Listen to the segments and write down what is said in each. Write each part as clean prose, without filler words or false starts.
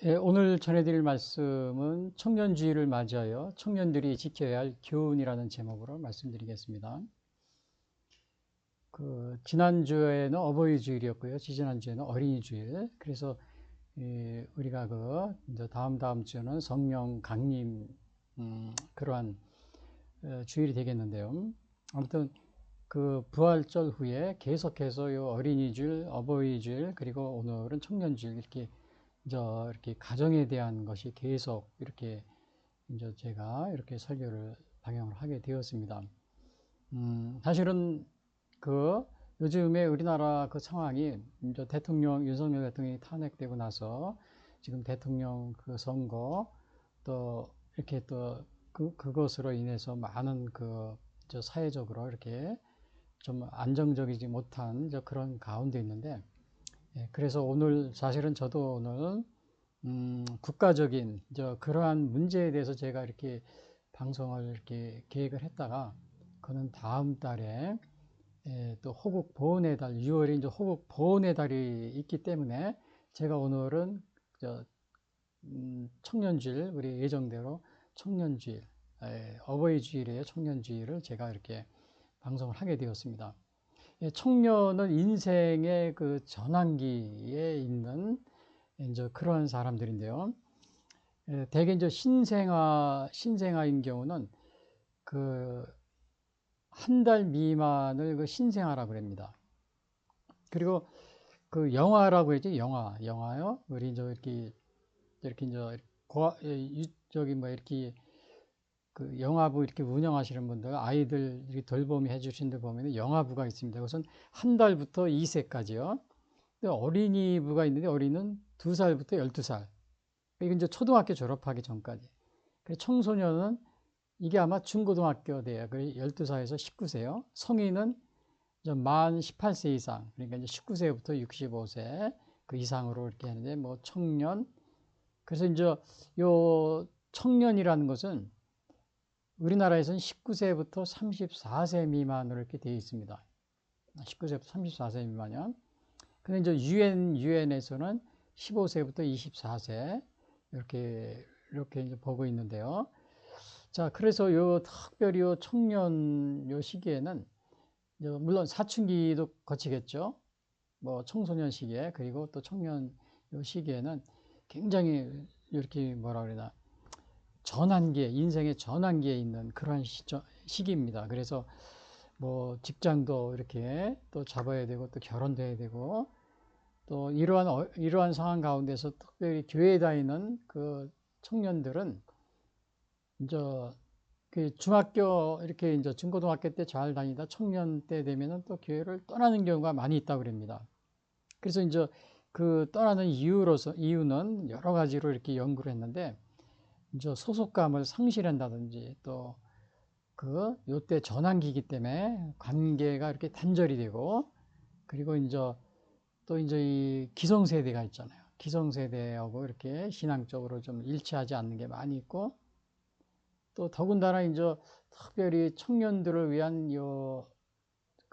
예, 오늘 전해드릴 말씀은 청년주의를 맞이하여 청년들이 지켜야 할 교훈이라는 제목으로 말씀드리겠습니다. 지난주에는 어버이주일이었고요. 지지난주에는 어린이주일. 그래서 우리가 이제 다음 주에는 성령 강림 그러한 주일이 되겠는데요. 아무튼 부활절 후에 계속해서 요 어린이주일, 어버이주일, 그리고 오늘은 청년주일 이렇게 가정에 대한 것이 계속 이렇게 이제 제가 이렇게 설교를 방영을 하게 되었습니다. 사실은 요즘에 우리나라 상황이 이제 윤석열 대통령이 탄핵되고 나서 지금 대통령 선거 또 이렇게 그것으로 인해서 많은 사회적으로 이렇게 좀 안정적이지 못한 그런 가운데 있는데, 그래서 오늘 사실은 저도 오늘 국가적인 그러한 문제에 대해서 제가 이렇게 방송을 이렇게 계획을 했다가 그는 다음 달에 또 호국 보훈의 달 6월이 이제 호국 보훈의 달이 있기 때문에 제가 오늘은 청년주일 우리 예정대로 청년주일 어버이주일의 청년주일을 제가 이렇게 방송을 하게 되었습니다. 청년은 인생의 전환기에 있는 이제 그런 사람들인데요. 대개 이제 신생아인 경우는 한 달 미만을 신생아라고 그럽니다. 그리고 영아라고 했죠. 영아요. 우리 이제 이렇게 이제 저기 뭐 이렇게 영아부 이렇게 운영하시는 분들 아이들 이렇게 돌보미 해주신 데 보면 영아부가 있습니다. 그것은 한 달부터 2세까지요. 어린이부가 있는데 어린이는 2살부터 12살. 이게 이제 초등학교 졸업하기 전까지. 청소년은 이게 아마 중고등학교 돼요. 12살에서 19세요. 성인은 만 18세 이상, 그러니까 이제 19세부터 65세 그 이상으로 이렇게 하는데, 뭐 청년. 그래서 이제 요 청년이라는 것은 우리나라에서는 19세부터 34세 미만으로 이렇게 되어 있습니다. 19세부터 34세 미만이요. 근데 이제 유엔에서는 15세부터 24세 이렇게 이제 보고 있는데요. 자, 그래서 특별히 청년 시기에는 물론 사춘기도 거치겠죠. 뭐 청소년 시기에, 그리고 또 청년 시기에는 굉장히 이렇게 뭐라 그러나 인생의 전환기에 있는 그런 시기입니다. 그래서 뭐 직장도 이렇게 또 잡아야 되고 또 결혼도 해야 되고 또 이러한 상황 가운데서 특별히 교회에 다니는 청년들은 이제 중학교 이렇게 이제 중고등학교 때 잘 다니다 청년 때 되면은 또 교회를 떠나는 경우가 많이 있다고 그럽니다. 그래서 이제 떠나는 이유는 여러 가지로 이렇게 연구를 했는데, 이제 소속감을 상실한다든지 또 요때 전환기이기 때문에 관계가 이렇게 단절이 되고, 그리고 이제 또 이제 이 기성세대가 있잖아요. 기성세대하고 이렇게 신앙적으로 좀 일치하지 않는 게 많이 있고, 또 더군다나 이제 특별히 청년들을 위한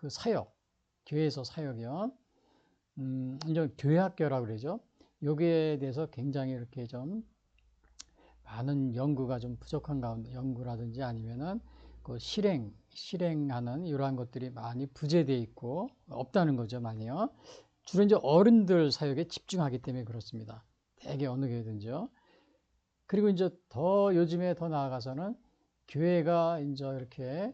사역, 교회에서 사역이요. 이제 교회학교라고 그러죠. 여기에 대해서 굉장히 이렇게 좀 많은 연구가 좀 부족한 가운데, 연구라든지 아니면은 실행하는 이러한 것들이 많이 부재되어 있고 없다는 거죠, 많이요. 주로 이제 어른들 사역에 집중하기 때문에 그렇습니다. 대개 어느 교회든지요. 그리고 이제 요즘에 더 나아가서는 교회가 이제 이렇게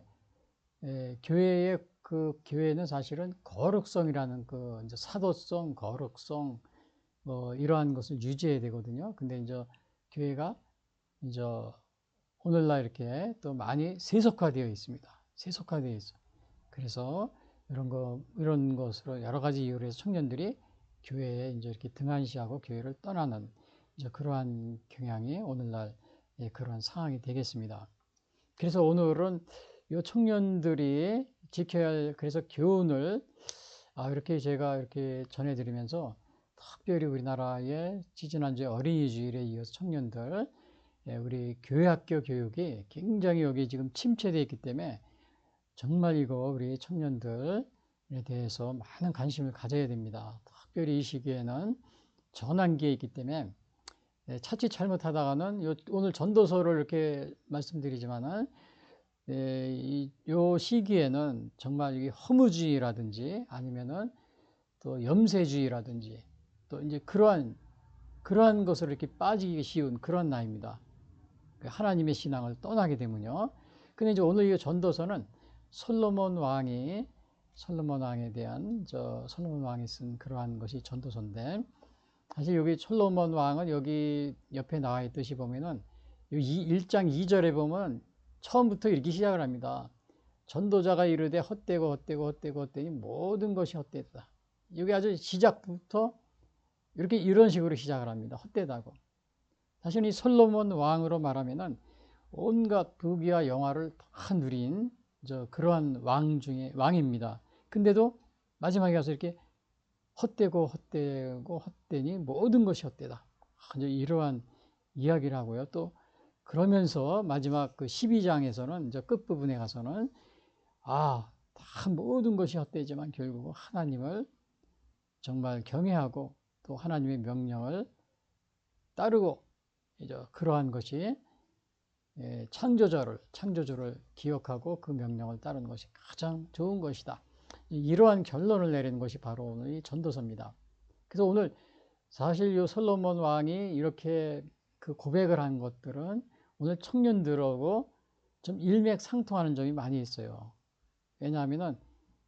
교회는 사실은 거룩성이라는 이제 사도성, 거룩성 뭐 이러한 것을 유지해야 되거든요. 근데 이제 교회가 이제 오늘날 이렇게 또 많이 세속화되어 있습니다. 세속화되어 있어. 그래서 이런 것으로 여러 가지 이유로 해서 청년들이 교회에 이제 이렇게 등한시하고 교회를 떠나는 이제 그러한 경향이 오늘날 그러한 상황이 되겠습니다. 그래서 오늘은 이 청년들이 지켜야 할 그래서 교훈을 이렇게 제가 이렇게 전해드리면서 특별히 우리나라의 지지난주에 어린이주일에 이어서 청년들 우리 교회학교 교육이 굉장히 여기 지금 침체되어 있기 때문에 정말 이거 우리 청년들에 대해서 많은 관심을 가져야 됩니다. 특별히 이 시기에는 전환기에 있기 때문에 자칫 잘못하다가는 오늘 전도서를 이렇게 말씀드리지만은 요 시기에는 정말 이 허무주의라든지 아니면은 또 염세주의라든지 또 이제 그러한 것을 이렇게 빠지기 쉬운 그런 나이입니다. 하나님의 신앙을 떠나게 되면요. 근데 이제 오늘 이 전도서는 솔로몬 왕에 대한 솔로몬 왕이 쓴 그러한 것이 전도서인데, 사실 여기 솔로몬 왕은 여기 옆에 나와 있듯이 보면은 1장 2절에 보면 처음부터 이렇게 시작을 합니다. 전도자가 이르되 헛되고 헛되고 헛되고 헛되니 모든 것이 헛되다. 여기 아주 시작부터 이렇게 이런 식으로 시작을 합니다. 헛되다고. 사실 이 솔로몬 왕으로 말하면은 온갖 부귀와 영화를 다 누린 그러한 왕 중에 왕입니다. 근데도 마지막에 가서 이렇게 헛되고 헛되고 헛되니 모든 것이 헛되다. 이제 이러한 이야기를 하고요. 또 그러면서 마지막 그 12장에서는 이제 끝부분에 가서는 다 모든 것이 헛되지만 결국 하나님을 정말 경외하고 또 하나님의 명령을 따르고 이제 그러한 것이 창조주를 기억하고 그 명령을 따르는 것이 가장 좋은 것이다. 이러한 결론을 내리는 것이 바로 오늘 이 전도서입니다. 그래서 오늘 사실 이 솔로몬 왕이 이렇게 그 고백을 한 것들은 오늘 청년들하고 좀 일맥상통하는 점이 많이 있어요. 왜냐하면은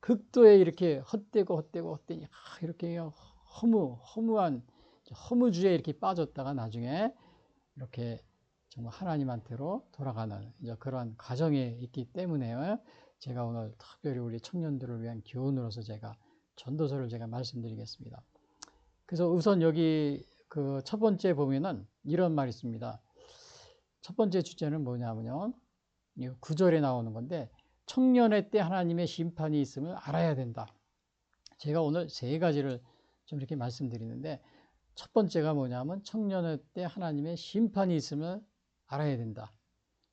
극도에 이렇게 헛되니 이렇게 허무한 허무주의에 이렇게 빠졌다가 나중에 이렇게 정말 하나님한테로 돌아가는 이제 그런 과정이 있기 때문에 제가 오늘 특별히 우리 청년들을 위한 교훈으로서 제가 전도서를 제가 말씀드리겠습니다. 그래서 우선 여기 그 첫 번째 보면은 이런 말이 있습니다. 첫 번째 주제는 뭐냐면요. 9절에 나오는 건데, 청년의 때 하나님의 심판이 있음을 알아야 된다. 제가 오늘 세 가지를 좀 이렇게 말씀드리는데, 첫 번째가 뭐냐면 청년의 때 하나님의 심판이 있음을 알아야 된다.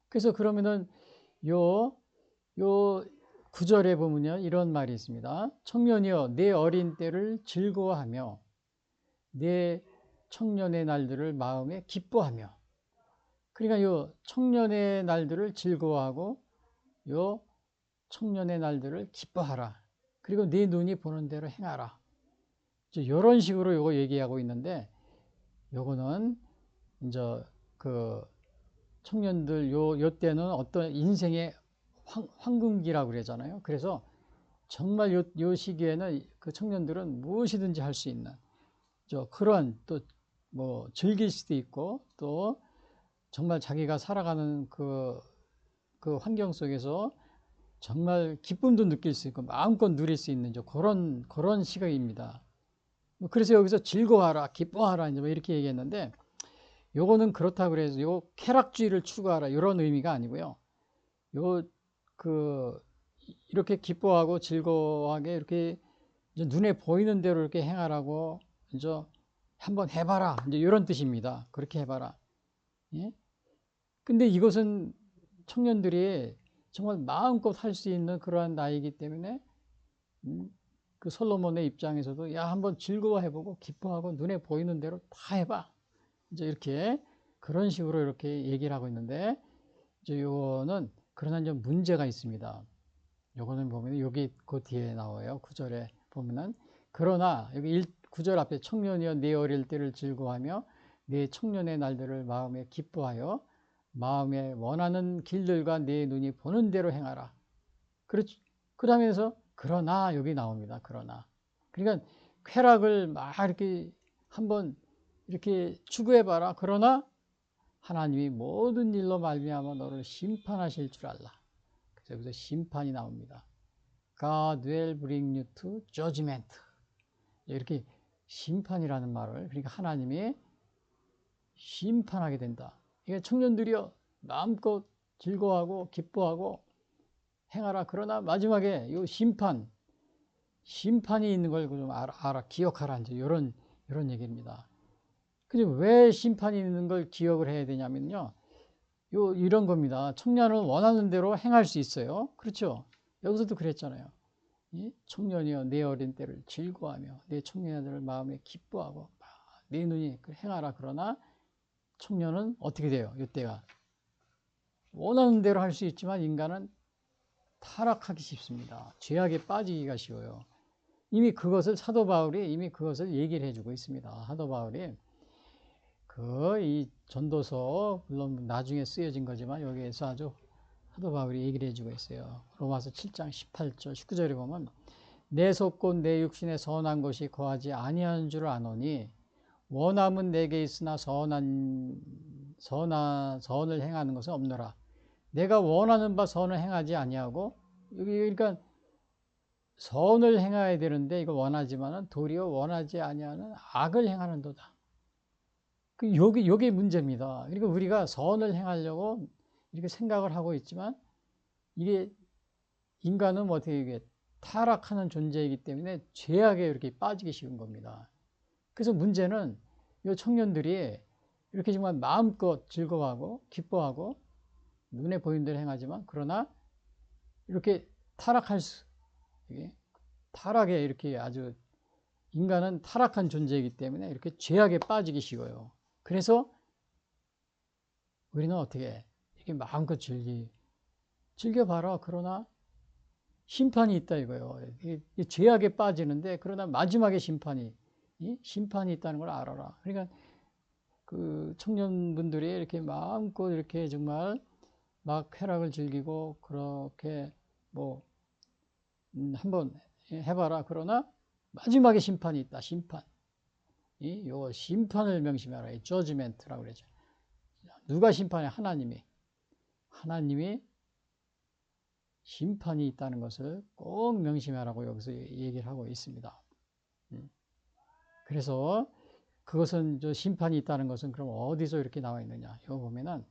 그래서 그러면은 요 9절에 보면요. 이런 말이 있습니다. 청년이여 내 어린 때를 즐거워하며 내 청년의 날들을 마음에 기뻐하며. 그러니까 요 청년의 날들을 즐거워하고 요 청년의 날들을 기뻐하라. 그리고 네 눈이 보는 대로 행하라. 이런 식으로 요거 얘기하고 있는데, 요거는 이제 그 청년들 요 때는 어떤 인생의 황금기라고 그러잖아요. 그래서 정말 요 시기에는 그 청년들은 무엇이든지 할 수 있는 그런 또 뭐 즐길 수도 있고 또 정말 자기가 살아가는 그 환경 속에서 정말 기쁨도 느낄 수 있고 마음껏 누릴 수 있는 그런 시각입니다. 그래서 여기서 즐거워하라, 기뻐하라 이제 뭐 이렇게 얘기했는데, 요거는 그렇다고 그래서 요 쾌락주의를 추구하라 이런 의미가 아니고요. 이렇게 기뻐하고 즐거워하게 이렇게 이제 눈에 보이는 대로 이렇게 행하라고 이제 한번 해봐라 이제 이런 뜻입니다. 그렇게 해봐라. 예? 근데 이것은 청년들이 정말 마음껏 할 수 있는 그러한 나이이기 때문에 그 솔로몬의 입장에서도 한번 즐거워해보고 기뻐하고 눈에 보이는 대로 다 해봐. 이제 이렇게 그런 식으로 이렇게 얘기를 하고 있는데, 이제 요거는 그러나 좀 문제가 있습니다. 요거는 보면 여기 그 뒤에 나와요. 9절에 보면은 그러나 여기 9절 앞에 청년이여 네 어릴 때를 즐거워하며 네 청년의 날들을 마음에 기뻐하여 마음에 원하는 길들과 네 눈이 보는 대로 행하라. 그렇죠. 그 다음에서 그러나 여기 나옵니다. 그러나. 그러니까 쾌락을 막 이렇게 한번 이렇게 추구해봐라. 그러나 하나님이 모든 일로 말미암아 너를 심판하실 줄 알라. 그래서 여기서 심판이 나옵니다. God will bring you to judgment. 이렇게 심판이라는 말을, 그러니까 하나님이 심판하게 된다. 이게 청년들이요 마음껏 즐거워하고 기뻐하고 행하라. 그러나 마지막에 이 심판이 있는 걸 좀 알아 기억하라. 이제 이런 얘기입니다. 근데 왜 심판이 있는 걸 기억을 해야 되냐면요. 이런 겁니다. 청년은 원하는 대로 행할 수 있어요. 그렇죠? 여기서도 그랬잖아요. 청년이여 내 어린 때를 즐거워하며 내 청년들을 마음에 기뻐하고 내 눈이 행하라. 그러나 청년은 어떻게 돼요? 이때가 원하는 대로 할 수 있지만 인간은 타락하기 쉽습니다. 죄악에 빠지기가 쉬워요. 이미 그것을 사도 바울이 이미 그것을 얘기를 해주고 있습니다. 사도 바울이 이 전도서 물론 나중에 쓰여진 거지만 여기에서 아주 사도 바울이 얘기를 해주고 있어요. 로마서 7장 18절 19절에 보면 내 속곧 내 육신에 선한 것이 거하지 아니하는 줄 아노니 원함은 내게 있으나 선을 행하는 것은 없노라. 내가 원하는 바 선을 행하지 아니하고 여기 그러니까 선을 행해야 되는데 이거 원하지만은 도리어 원하지 아니하는 악을 행하는도다. 요게 문제입니다. 그러니까 우리가 선을 행하려고 이렇게 생각을 하고 있지만 이게 인간은 어떻게 이게 타락하는 존재이기 때문에 죄악에 이렇게 빠지기 쉬운 겁니다. 그래서 문제는 이 청년들이 이렇게 정말 마음껏 즐거워하고 기뻐하고 눈에 보이는 대로 행하지만 그러나 이렇게 타락에 이렇게 아주 인간은 타락한 존재이기 때문에 이렇게 죄악에 빠지기 쉬워요. 그래서 우리는 어떻게 이렇게 마음껏 즐겨봐라. 그러나 심판이 있다 이거예요. 이 죄악에 빠지는데 그러나 마지막에 심판이 있다는 걸 알아라. 그러니까 그 청년분들이 이렇게 마음껏 이렇게 정말 막 쾌락을 즐기고 그렇게 뭐 한번 해봐라. 그러나 마지막에 심판이 있다. 요 심판을 명심하라. 이 저지멘트라고 그러죠. 누가 심판해? 하나님이 심판이 있다는 것을 꼭 명심하라고 여기서 얘기를 하고 있습니다. 그래서 그것은 저 심판이 있다는 것은 그럼 어디서 이렇게 나와 있느냐? 여기 보면은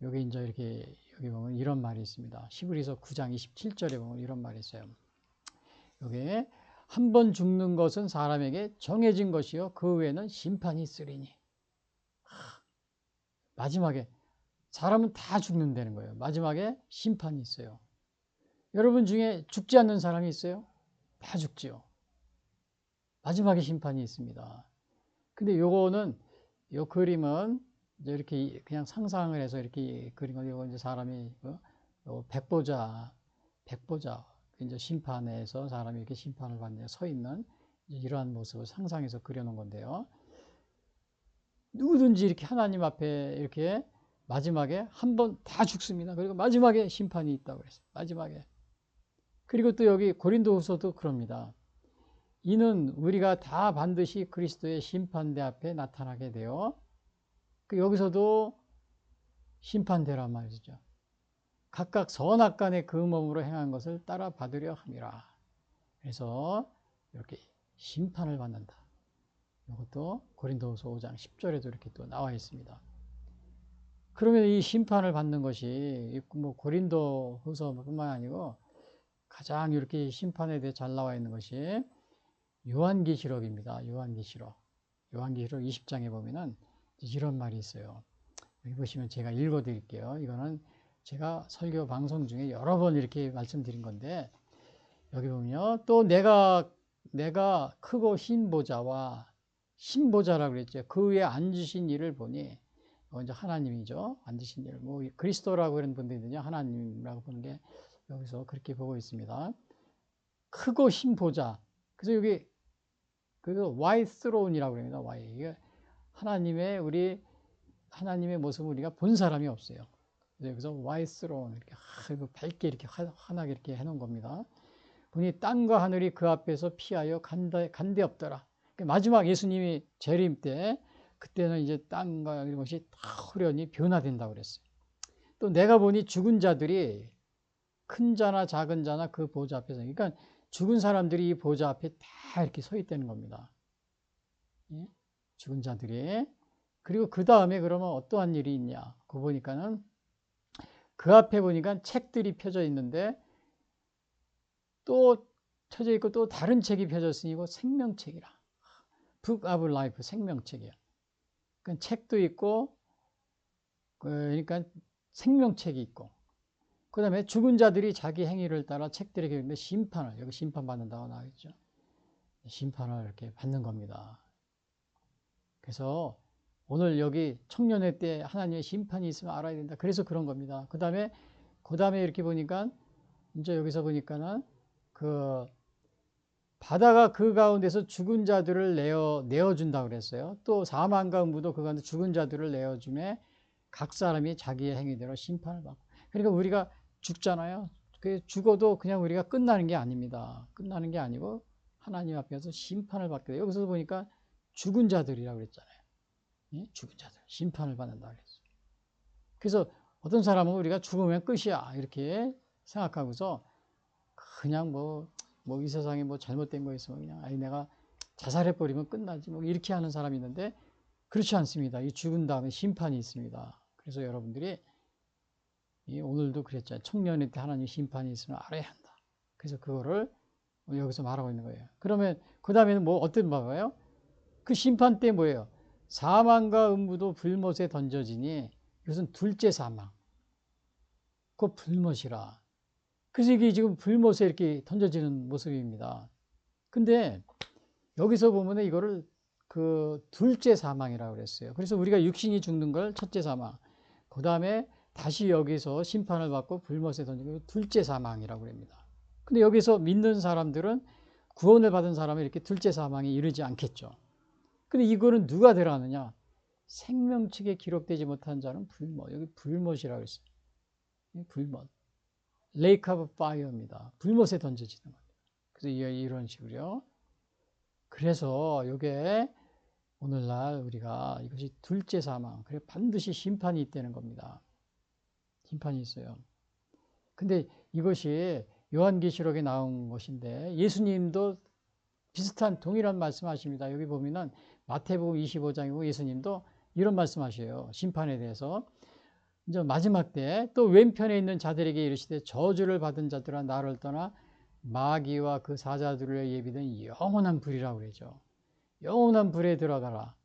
여기 이제 이렇게 여기 보면 이런 말이 있습니다. 히브리서 9장 27절에 보면 이런 말이 있어요. 여기 한 번 죽는 것은 사람에게 정해진 것이요 그 외에는 심판이 있으리니. 마지막에 사람은 다 죽는다는 거예요. 마지막에 심판이 있어요. 여러분 중에 죽지 않는 사람이 있어요? 다 죽지요. 마지막에 심판이 있습니다. 근데 요거는 요 그림은 이제 이렇게 그냥 상상을 해서 이렇게 그린 거 요거 이제 사람이 백보자 이제 심판에서 사람이 이렇게 심판을 받는 서 있는 이러한 모습을 상상해서 그려놓은 건데요. 누구든지 이렇게 하나님 앞에 이렇게 마지막에 한 번 다 죽습니다. 그리고 마지막에 심판이 있다고 그랬어요. 마지막에. 그리고 또 여기 고린도후서도 그럽니다. 이는 우리가 다 반드시 그리스도의 심판대 앞에 나타나게 되어 여기서도 심판대란 말이죠. 각각 선악간의 그 몸으로 행한 것을 따라 받으려 함이라. 그래서 이렇게 심판을 받는다. 이것도 고린도후서 5장 10절에도 이렇게 또 나와 있습니다. 그러면 이 심판을 받는 것이 뭐 고린도후서뿐만 아니고 가장 이렇게 심판에 대해 잘 나와 있는 것이 요한계시록입니다. 요한계시록 20장에 보면은 이런 말이 있어요. 여기 보시면 제가 읽어 드릴게요. 이거는 제가 설교 방송 중에 여러 번 이렇게 말씀드린 건데 여기 보면요. 또 내가 크고 흰 보좌와 신보좌라고 그랬죠. 그 위에 앉으신 이를 보니 이제 하나님이죠. 앉으신 일. 뭐 그리스도라고 그런 분들은요. 하나님이라고 보는 게 여기서 그렇게 보고 있습니다. 크고 흰 보좌. 그래서 여기 그래서 white throne이라고 그럽니다. white. 이게 하나님의 모습을 우리가 본 사람이 없어요. 그래서 white throne 이렇게 밝게 이렇게 환하게 이렇게 해놓은 겁니다. 보니 땅과 하늘이 그 앞에서 피하여 간데 없더라. 마지막 예수님이 재림 때 그때는 이제 땅과 이런 것이 다 후련히 변화된다고 그랬어요. 또 내가 보니 죽은 자들이 큰 자나 작은 자나 그 보좌 앞에서 그러니까 죽은 사람들이 이 보좌 앞에 다 이렇게 서 있다는 겁니다. 예? 죽은 자들이. 그리고 그 다음에 그러면 어떠한 일이 있냐? 그거 보니까는 그 앞에 보니까 책들이 펴져 있는데 또 펴져 있고 또 다른 책이 펴졌으니 이거 생명책이라. Book of Life 생명책이야. 그러니까 책도 있고 그러니까 생명책이 있고 그 다음에 죽은 자들이 자기 행위를 따라 책들에게 있는데 심판을 여기 심판받는다고 나와있죠. 심판을 이렇게 받는 겁니다. 그래서 오늘 여기 청년의 때 하나님의 심판이 있으면 알아야 된다. 그래서 그런 겁니다. 그 다음에 이렇게 보니까 이제 여기서 보니까는 그 바다가 그 가운데서 죽은 자들을 내어준다 그랬어요. 또 사망과 음부도 그 가운데 죽은 자들을 내어주매 각 사람이 자기의 행위대로 심판을 받고. 그러니까 우리가 죽잖아요. 그 죽어도 그냥 우리가 끝나는 게 아닙니다. 끝나는 게 아니고 하나님 앞에서 심판을 받게 돼요. 여기서 보니까 죽은 자들이라고 그랬잖아요. 예? 죽은 자들 심판을 받는다 그랬어요. 그래서 어떤 사람은 우리가 죽으면 끝이야 이렇게 생각하고서 그냥 뭐 이 세상에 뭐 잘못된 거 있으면 그냥 아니 내가 자살해버리면 끝나지 뭐 이렇게 하는 사람이 있는데 그렇지 않습니다. 이 죽은 다음에 심판이 있습니다. 그래서 여러분들이 오늘도 그랬잖아요. 청년의 때 하나님 심판이 있으면 알아야 한다. 그래서 그거를 여기서 말하고 있는 거예요. 그러면 그 다음에는 뭐 어떤 바가요? 그 심판 때 뭐예요? 사망과 음부도 불못에 던져지니 이것은 둘째 사망. 그 불못이라. 그래서 이게 지금 불못에 이렇게 던져지는 모습입니다. 근데 여기서 보면 이거를 그 둘째 사망이라고 그랬어요. 그래서 우리가 육신이 죽는 걸 첫째 사망. 그 다음에 다시 여기서 심판을 받고 불못에 던지는 걸 둘째 사망이라고 합니다. 근데 여기서 믿는 사람들은 구원을 받은 사람은 이렇게 둘째 사망에 이르지 않겠죠. 근데 이거는 누가 들어가느냐? 생명책에 기록되지 못한 자는 불못. 여기 불못이라고 했어요. 불못. 레이크 오브 파이어입니다. 불못에 던져지는 겁니다. 그래서 이런 식으로요. 그래서 이게 오늘날 우리가 이것이 둘째 사망. 그래 반드시 심판이 있다는 겁니다. 심판이 있어요. 근데 이것이 요한계시록에 나온 것인데 예수님도 비슷한 동일한 말씀하십니다. 여기 보면은 마태복음 25장이고 예수님도 이런 말씀하셔요. 심판에 대해서. 이제 마지막 때 또 왼편에 있는 자들에게 이르시되 저주를 받은 자들아 나를 떠나 마귀와 그 사자들을 예비된 영원한 불이라고 그러죠. 영원한 불에 들어가라.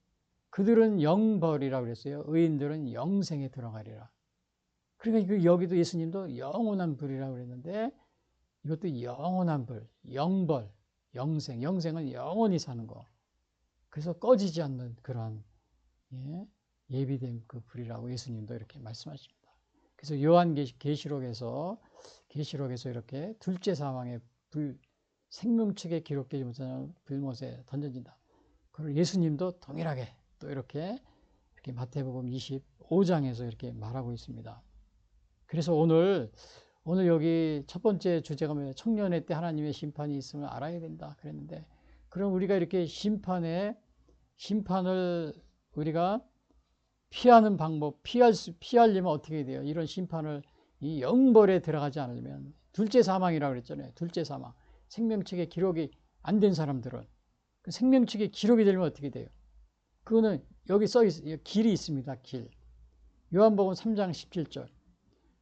그들은 영벌이라고 그랬어요. 의인들은 영생에 들어가리라. 그러니까 여기도 예수님도 영원한 불이라고 그랬는데 이것도 영원한 불, 영벌, 영생. 영생은 영원히 사는 거. 그래서 꺼지지 않는 그러한 예비된 그 불이라고 예수님도 이렇게 말씀하십니다. 그래서 요한계시록에서 이렇게 둘째 사망의 불, 생명책에 기록되지 못하는 불못에 던져진다. 그걸 예수님도 동일하게 또 이렇게 마태복음 25장에서 이렇게 말하고 있습니다. 그래서 오늘 여기 첫 번째 주제가 뭐예요? 청년의 때 하나님의 심판이 있음을 알아야 된다 그랬는데, 그럼 우리가 이렇게 심판을 우리가 피하는 방법, 피하려면 어떻게 돼요? 이런 심판을 이 영벌에 들어가지 않으면 둘째 사망이라고 그랬잖아요. 둘째 사망. 생명책에 기록이 안 된 사람들은 그 생명책에 기록이 되면 어떻게 돼요? 그거는 여기 써 있어요. 길이 있습니다. 길. 요한복음 3장 17절.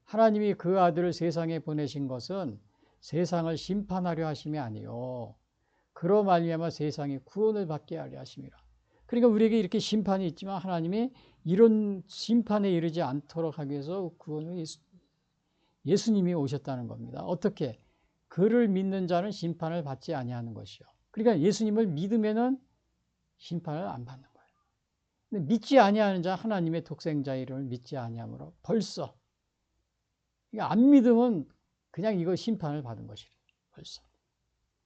하나님이 그 아들을 세상에 보내신 것은 세상을 심판하려 하심이 아니요 그로 말미암아 세상이 구원을 받게 하려 하심이라. 그러니까 우리에게 이렇게 심판이 있지만 하나님이 이런 심판에 이르지 않도록 하기 위해서 구원을 예수님이 오셨다는 겁니다. 어떻게? 그를 믿는 자는 심판을 받지 아니하는 것이요. 그러니까 예수님을 믿으면은 심판을 안 받는 거예요. 근데 믿지 아니하는 자, 하나님의 독생자 이름을 믿지 아니하므로 벌써 안 믿으면 그냥 이거 심판을 받은 것이래요. 벌써.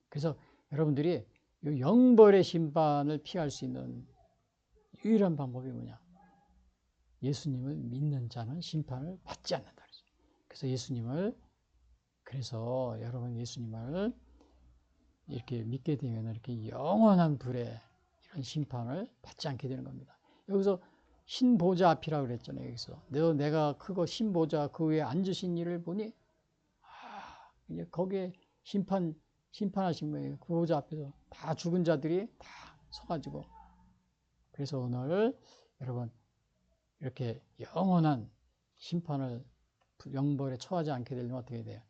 그래서 여러분들이 이 영벌의 심판을 피할 수 있는 유일한 방법이 뭐냐? 예수님을 믿는 자는 심판을 받지 않는다. 그래서 그래서 여러분 예수님을 이렇게 믿게 되면 이렇게 영원한 불에 이런 심판을 받지 않게 되는 겁니다. 여기서 신보좌 앞이라고 그랬잖아요. 여기서 내가 크고 신보좌 그 위에 앉으신 이를 보니 이제 거기에 심판하신 거예요. 그 보좌 앞에서 다 죽은 자들이 다 서가지고. 그래서 오늘 여러분 이렇게 영원한 심판을 영벌에 처하지 않게 되려면 어떻게 돼요?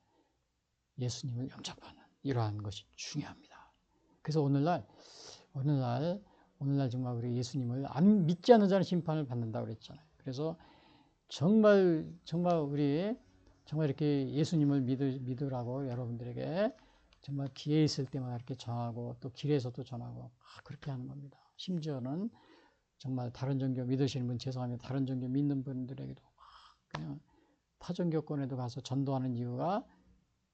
예수님을 영접하는 이러한 것이 중요합니다. 그래서 오늘날 정말 우리 예수님을 안 믿지 않는 자는 심판을 받는다고 그랬잖아요. 그래서 정말 우리 정말 이렇게 예수님을 믿으라고 여러분들에게 정말 기회 있을 때마다 이렇게 전하고 또 길에서도 전하고 그렇게 하는 겁니다. 심지어는 정말 다른 종교 믿으시는 분 죄송합니다. 다른 종교 믿는 분들에게도 그냥 타종교권에도 가서 전도하는 이유가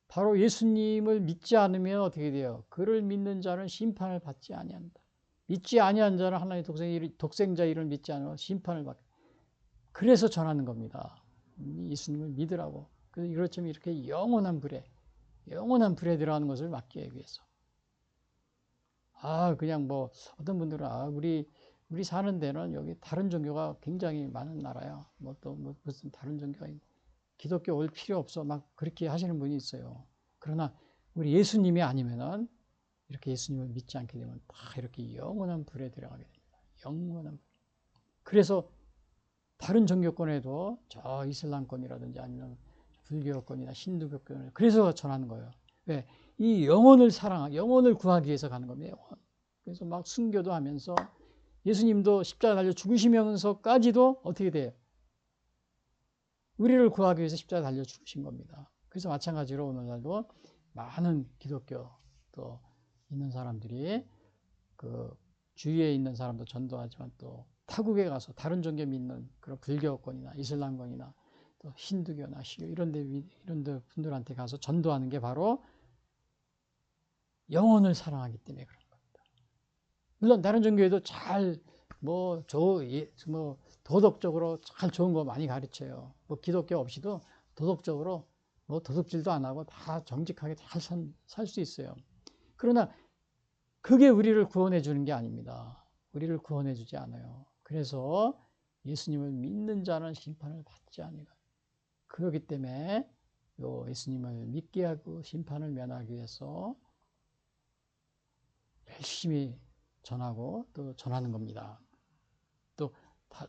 바로 예수님을 믿지 않으면 어떻게 돼요? 그를 믿는 자는 심판을 받지 아니한다. 믿지 아니한 자는 하나님의 독생자 이름을 믿지 않으면 심판을 받게. 그래서 전하는 겁니다. 예수님을 믿으라고. 그래서 이렇지만 이렇게 영원한 불에 들어가는 것을 막기 위해서. 그냥 뭐 어떤 분들은 우리 사는 데는 여기 다른 종교가 굉장히 많은 나라야. 무슨 다른 종교가 기독교 올 필요 없어. 막 그렇게 하시는 분이 있어요. 그러나 우리 예수님이 아니면은 이렇게 예수님을 믿지 않게 되면 다 이렇게 영원한 불에 들어가게 됩니다. 영원한 불. 그래서 다른 종교권에도 저 이슬람권이라든지 아니면 불교권이나 힌두교권 그래서 전하는 거예요. 왜? 이 영혼을 구하기 위해서 가는 겁니다. 영혼. 그래서 막 순교도 하면서 예수님도 십자가 달려 죽으시면서까지도 어떻게 돼요? 우리를 구하기 위해서 십자가 달려 죽으신 겁니다. 그래서 마찬가지로 오늘날도 많은 기독교 또 있는 사람들이 그 주위에 있는 사람도 전도하지만 또 타국에 가서 다른 종교 믿는 그런 불교권이나 이슬람권이나 또 힌두교나 시교 이런 데 분들한테 가서 전도하는 게 바로 영혼을 사랑하기 때문에 그런 겁니다. 물론 다른 종교에도 도덕적으로 잘 좋은 거 많이 가르쳐요. 뭐 기독교 없이도 도덕적으로 뭐 도둑질도 안 하고 다 정직하게 잘 살 수 있어요. 그러나 그게 우리를 구원해 주는 게 아닙니다. 우리를 구원해 주지 않아요. 그래서 예수님을 믿는 자는 심판을 받지 아니하리라. 그렇기 때문에 예수님을 믿게 하고 심판을 면하기 위해서 열심히 전하고 또 전하는 겁니다. 또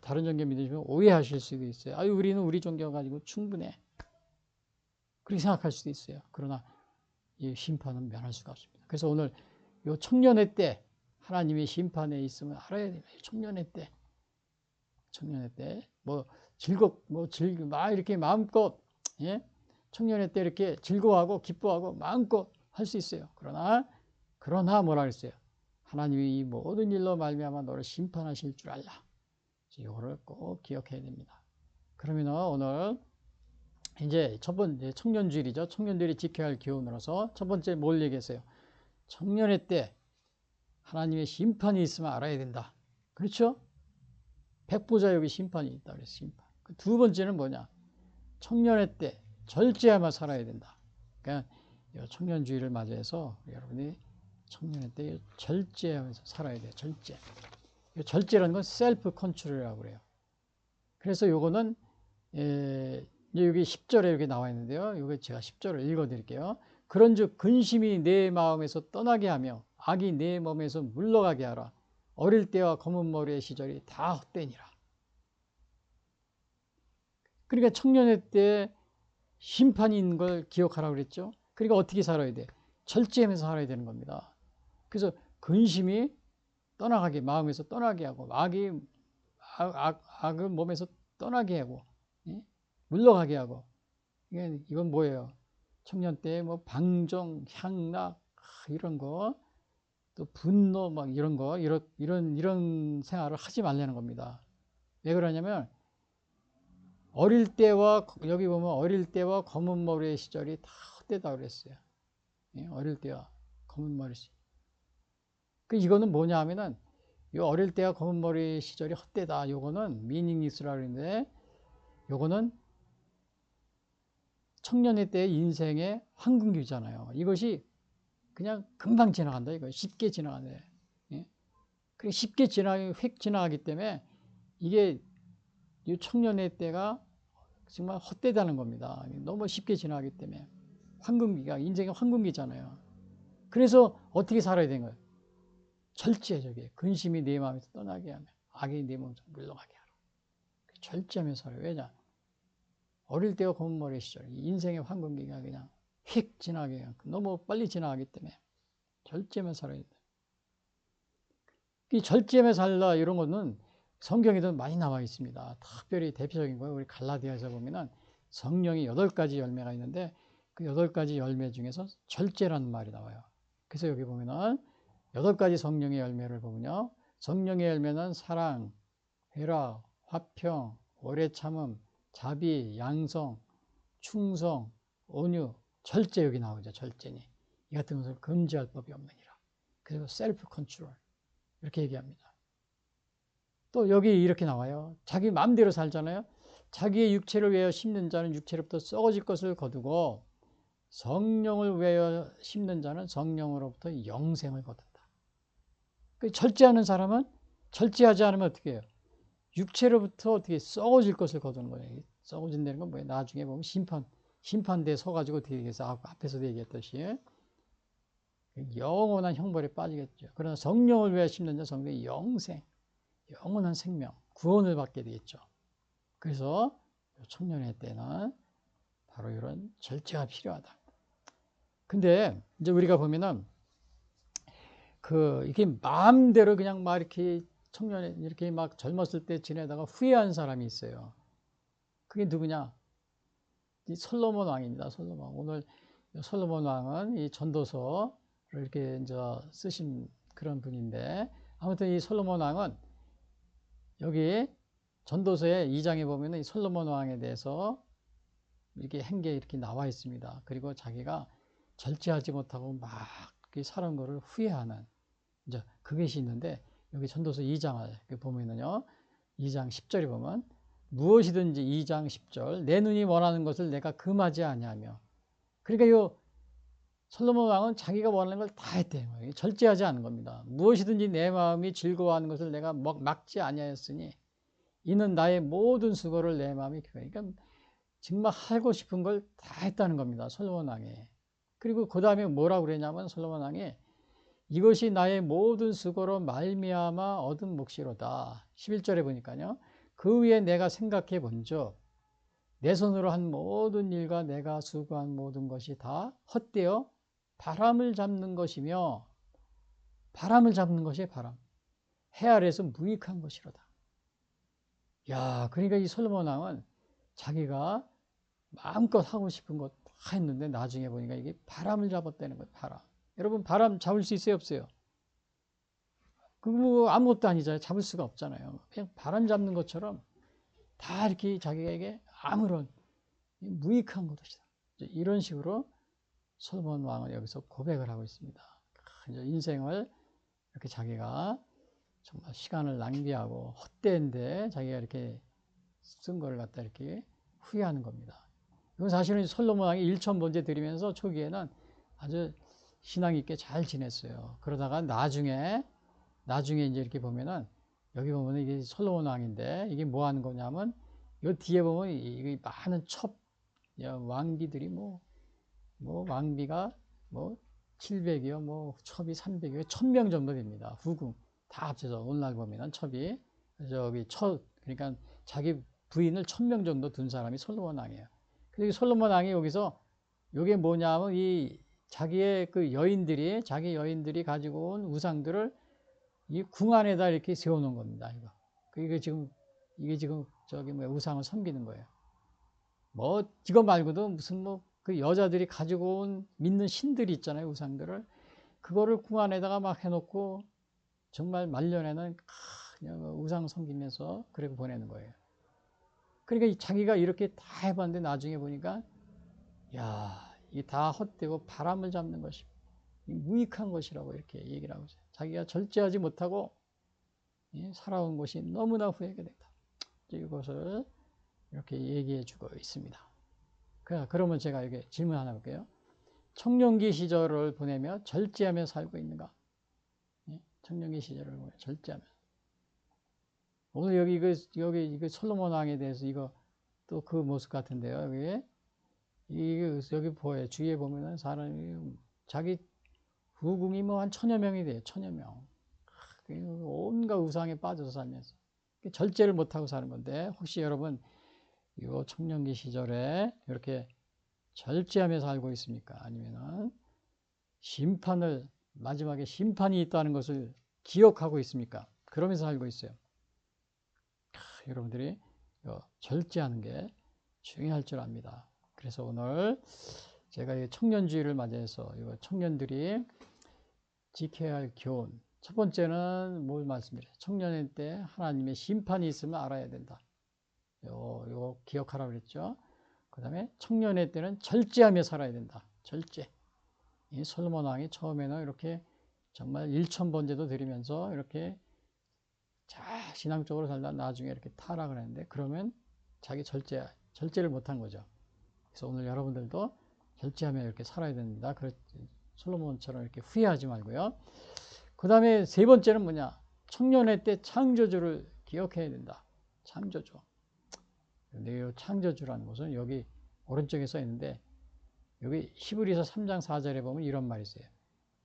다른 종교 믿으시면 오해하실 수도 있어요. 우리는 우리 종교 가지고 충분해. 그렇게 생각할 수도 있어요. 그러나 이 심판은 면할 수가 없습니다. 그래서 오늘 요 청년의 때 하나님의 심판에 있음을 알아야 됩니다. 청년의 때 막 이렇게 마음껏 청년의 때 이렇게 즐거워하고 기뻐하고 마음껏 할 수 있어요. 그러나 뭐라 그랬어요? 하나님이 이 모든 일로 말미암아 너를 심판하실 줄 알라. 이거를 꼭 기억해야 됩니다. 그러면 오늘 이제 첫 번째 청년주일이죠. 청년들이 지켜야 할 교훈으로서 첫 번째 뭘 얘기했어요? 청년의 때 하나님의 심판이 있으면 알아야 된다. 그렇죠? 백보자에게 심판이 있다 그랬어요. 심판. 두 번째는 뭐냐? 청년의 때 절제하며 살아야 된다. 그러니까 청년주의를 맞이해서 여러분이 청년의 때 절제하면서 살아야 돼요. 절제. 절제라는 건 셀프 컨트롤이라고 그래요. 그래서 요거는 여기 10절에 이렇게 나와 있는데요. 이거 제가 10절을 읽어 드릴게요. 그런즉 근심이 내 마음에서 떠나게 하며 악이 내 몸에서 물러가게 하라. 어릴 때와 검은 머리의 시절이 다 헛되니라. 그러니까 청년의 때 심판이 있는 걸 기억하라고 그랬죠. 그러니까 어떻게 살아야 돼? 절제하면서 살아야 되는 겁니다. 그래서 근심이 떠나가게 마음에서 떠나게 하고 악은 몸에서 떠나게 하고 물러가게 하고 이건 뭐예요? 청년 때 뭐 방종, 향락 이런 거 또 분노 막 이런 거 이런 생활을 하지 말라는 겁니다. 왜 그러냐면 어릴 때와 여기 보면 어릴 때와 검은 머리의 시절이 다 헛되다 그랬어요. 어릴 때와 검은 머리 시절. 이거는 뭐냐 하면은 요 어릴 때와 검은 머리 시절이 헛되다. 요거는 미닝리스라 그러는데 요거는 청년의 때 인생의 황금기잖아요. 이것이 그냥 금방 지나간다. 이거 쉽게 지나가네. 그래 쉽게 휙 지나가기 때문에 이게 이 청년의 때가 정말 헛되다는 겁니다. 너무 쉽게 지나가기 때문에 황금기가 인생의 황금기잖아요. 그래서 어떻게 살아야 되는 거예요? 절제적이에요. 근심이 내 마음에서 떠나게 하며 악이 내 몸에서 물러가게 하라. 절제하며 살아요. 왜냐? 어릴 때와 검은 머리 시절 인생의 황금기가 그냥 휙 지나가게 너무 빨리 지나가기 때문에 절제하며 살아야 돼. 이 절제하며 살라 이런 거는 성경에도 많이 나와 있습니다. 특별히 대표적인 거예요. 우리 갈라디아에서 보면은 성령이 8가지 열매가 있는데 그 8가지 열매 중에서 절제라는 말이 나와요. 그래서 여기 보면은 8가지 성령의 열매를 보면요. 성령의 열매는 사랑, 회락, 화평, 오래 참음, 자비, 양성, 충성, 온유, 절제 여기 나오죠. 절제니. 이 같은 것을 금지할 법이 없느니라. 그리고 셀프 컨트롤 이렇게 얘기합니다. 또 여기 이렇게 나와요. 자기 마음대로 살잖아요. 자기의 육체를 위하여 심는 자는 육체로부터 썩어질 것을 거두고 성령을 위하여 심는 자는 성령으로부터 영생을 거둔다. 절제하는 사람은 절제하지 않으면 어떻게 해요? 육체로부터 어떻게 썩어질 것을 거두는 거예요. 썩어진다는 건 뭐예요? 나중에 보면 심판대에 서가지고 어떻게 해서 앞에서도 얘기했듯이 영원한 형벌에 빠지겠죠. 그러나 성령을 위하여 심는 자 성령의 영생, 영원한 생명, 구원을 받게 되겠죠. 그래서 청년의 때는 바로 이런 절제가 필요하다. 근데 이제 우리가 보면은 이렇게 마음대로 그냥 막 이렇게 청년에 이렇게 막 젊었을 때 지내다가 후회한 사람이 있어요. 그게 누구냐? 이 솔로몬 왕입니다. 솔로몬. 오늘 솔로몬 왕은 이 전도서를 이렇게 이제 쓰신 그런 분인데 아무튼 이 솔로몬 왕은 여기 전도서의 2장에 보면은 이 솔로몬 왕에 대해서 이렇게 한 게 이렇게 나와 있습니다. 그리고 자기가 절제하지 못하고 막 살은 거를 후회하는 이제 그것이 있는데 여기 전도서 2장을 보면은요. 2장 10절에 보면 무엇이든지 2장 10절 내 눈이 원하는 것을 내가 금하지 아니하며 그러니까 요 솔로몬 왕은 자기가 원하는 걸 다 했대요. 절제하지 않은 겁니다. 무엇이든지 내 마음이 즐거워하는 것을 내가 막지 아니하였으니 이는 나의 모든 수고를 내 마음이 그러니까 정말 하고 싶은 걸 다 했다는 겁니다. 솔로몬 왕이. 그리고 그 다음에 뭐라고 그랬냐면 솔로몬 왕이 이것이 나의 모든 수고로 말미암아 얻은 몫이로다. 11절에 보니까요. 그 위에 내가 생각해 본즉 내 손으로 한 모든 일과 내가 수고한 모든 것이 다 헛되어 바람을 잡는 것이며 바람을 잡는 것이 바람. 해 아래에서 무익한 것이로다. 야, 그러니까 이 솔로몬 왕은 자기가 마음껏 하고 싶은 거 다 했는데 나중에 보니까 이게 바람을 잡았다는 거예요. 바람. 여러분 바람 잡을 수 있어요? 없어요? 뭐 아무것도 아니잖아요. 잡을 수가 없잖아요. 그냥 바람 잡는 것처럼 다 이렇게 자기에게 아무런 무익한 것이다. 이런 식으로 솔로몬 왕은 여기서 고백을 하고 있습니다. 이제 인생을 이렇게 자기가 정말 시간을 낭비하고 헛되는데 자기가 이렇게 쓴 걸 갖다 이렇게 후회하는 겁니다. 이건 사실은 솔로몬 왕이 일천번제 드리면서 초기에는 아주 신앙 있게 잘 지냈어요. 그러다가 나중에 이제 이렇게 보면은 여기 보면은 이게 솔로몬 왕인데 이게 뭐 하는 거냐면 이 뒤에 보면 이게 많은 왕비들이 뭐 왕비가 뭐 700이요, 뭐 첩이 300이요, 1000명 정도 됩니다. 후궁 다 합쳐서 오늘날 보면은 첩이 그러니까 자기 부인을 1000명 정도 둔 사람이 솔로몬 왕이에요. 그리고 솔로몬 왕이 여기서 이게 뭐냐면 이 자기의 자기 여인들이 가지고 온 우상들을 이 궁 안에다 이렇게 세워놓은 겁니다. 이게 지금 우상을 섬기는 거예요. 뭐 이거 말고도 무슨 그 여자들이 가지고 온 믿는 신들이 있잖아요. 우상들을 그거를 궁 안에다가 막 해놓고 정말 말년에는 그냥 우상 섬기면서 그렇게 보내는 거예요. 그러니까 자기가 이렇게 다 해봤는데 나중에 보니까 야, 이게 다 헛되고 바람을 잡는 것이 무익한 것이라고 이렇게 얘기를 하고 있어요. 자기가 절제하지 못하고 살아온 것이 너무나 후회가 됐다. 이것을 이렇게 얘기해 주고 있습니다. 그러면 제가 이게 질문 하나 볼게요. 청년기 시절을 보내며 절제하며 살고 있는가? 청년기 시절을 보내며 절제하며. 오늘 여기 솔로몬 왕에 대해서 이거 또 그 모습 같은데요. 여기 보여요. 주위에 보면은 사람이 자기 후궁이 뭐 한 1000여 명이 돼요. 1000여 명. 온갖 우상에 빠져서 살면서 절제를 못하고 사는 건데 혹시 여러분 이 청년기 시절에 이렇게 절제하며 살고 있습니까? 아니면은 마지막에 심판이 있다는 것을 기억하고 있습니까? 그러면서 살고 있어요. 여러분들이 절제하는 게 중요할 줄 압니다. 그래서 오늘 제가 청년주의를 맞이해서 청년들이 지켜야 할 교훈, 첫 번째는 뭘 말씀드려요? 청년의 때 하나님의 심판이 있음을 알아야 된다. 요 기억하라고 그랬죠. 그 다음에 청년의 때는 절제하며 살아야 된다. 절제. 이 솔로몬 왕이 처음에는 이렇게 정말 일천번제도 드리면서 이렇게 신앙적으로 살다 나중에 이렇게 타락을 했는데, 그러면 자기 절제를 못한 거죠. 그래서 오늘 여러분들도 절제하며 이렇게 살아야 됩니다. 솔로몬처럼 이렇게 후회하지 말고요. 그 다음에 세 번째는 뭐냐? 청년의 때 창조주를 기억해야 된다. 창조주. 근데 이 창조주라는 것은 여기 오른쪽에 써 있는데, 여기 히브리서 3장 4절에 보면 이런 말이 있어요.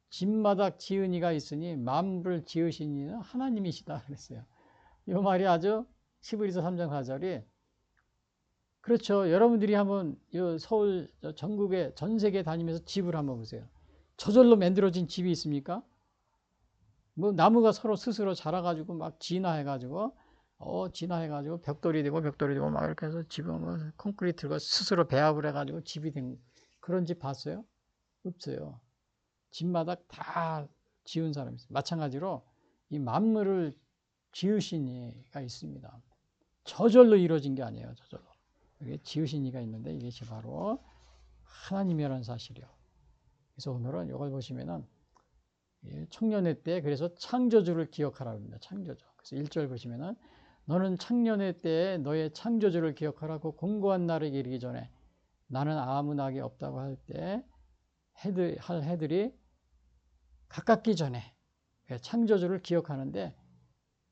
진마닥 지은 이가 있으니 만물을 지으신 이는 하나님이시다 그랬어요. 이 말이 아주 히브리서 3장 4절이, 그렇죠. 여러분들이 한번 서울 전국에 전 세계 다니면서 집을 한번 보세요. 저절로 만들어진 집이 있습니까? 뭐 나무가 서로 스스로 자라가지고 막 진화해가지고 벽돌이 되고 막 이렇게 해서 집은 뭐 콘크리트가 스스로 배합을 해가지고 집이 된 그런 집 봤어요? 없어요. 집마다 다 지은 사람이 있어요. 마찬가지로 이 만물을 지으신 이가 있습니다. 저절로 이루어진 게 아니에요. 저절로. 여기 지으신 이가 있는데 이것이 바로 하나님이라는 사실이요. 그래서 오늘은 이걸 보시면은 청년의 때 그래서 창조주를 기억하라고 합니다. 창조주. 그래서 1절 보시면은 너는 청년의 때에 너의 창조주를 기억하라고 공고한 날에 이르기 전에 나는 아무 낙이 없다고 할 때 해들이 가깝기 전에 창조주를 기억하는데,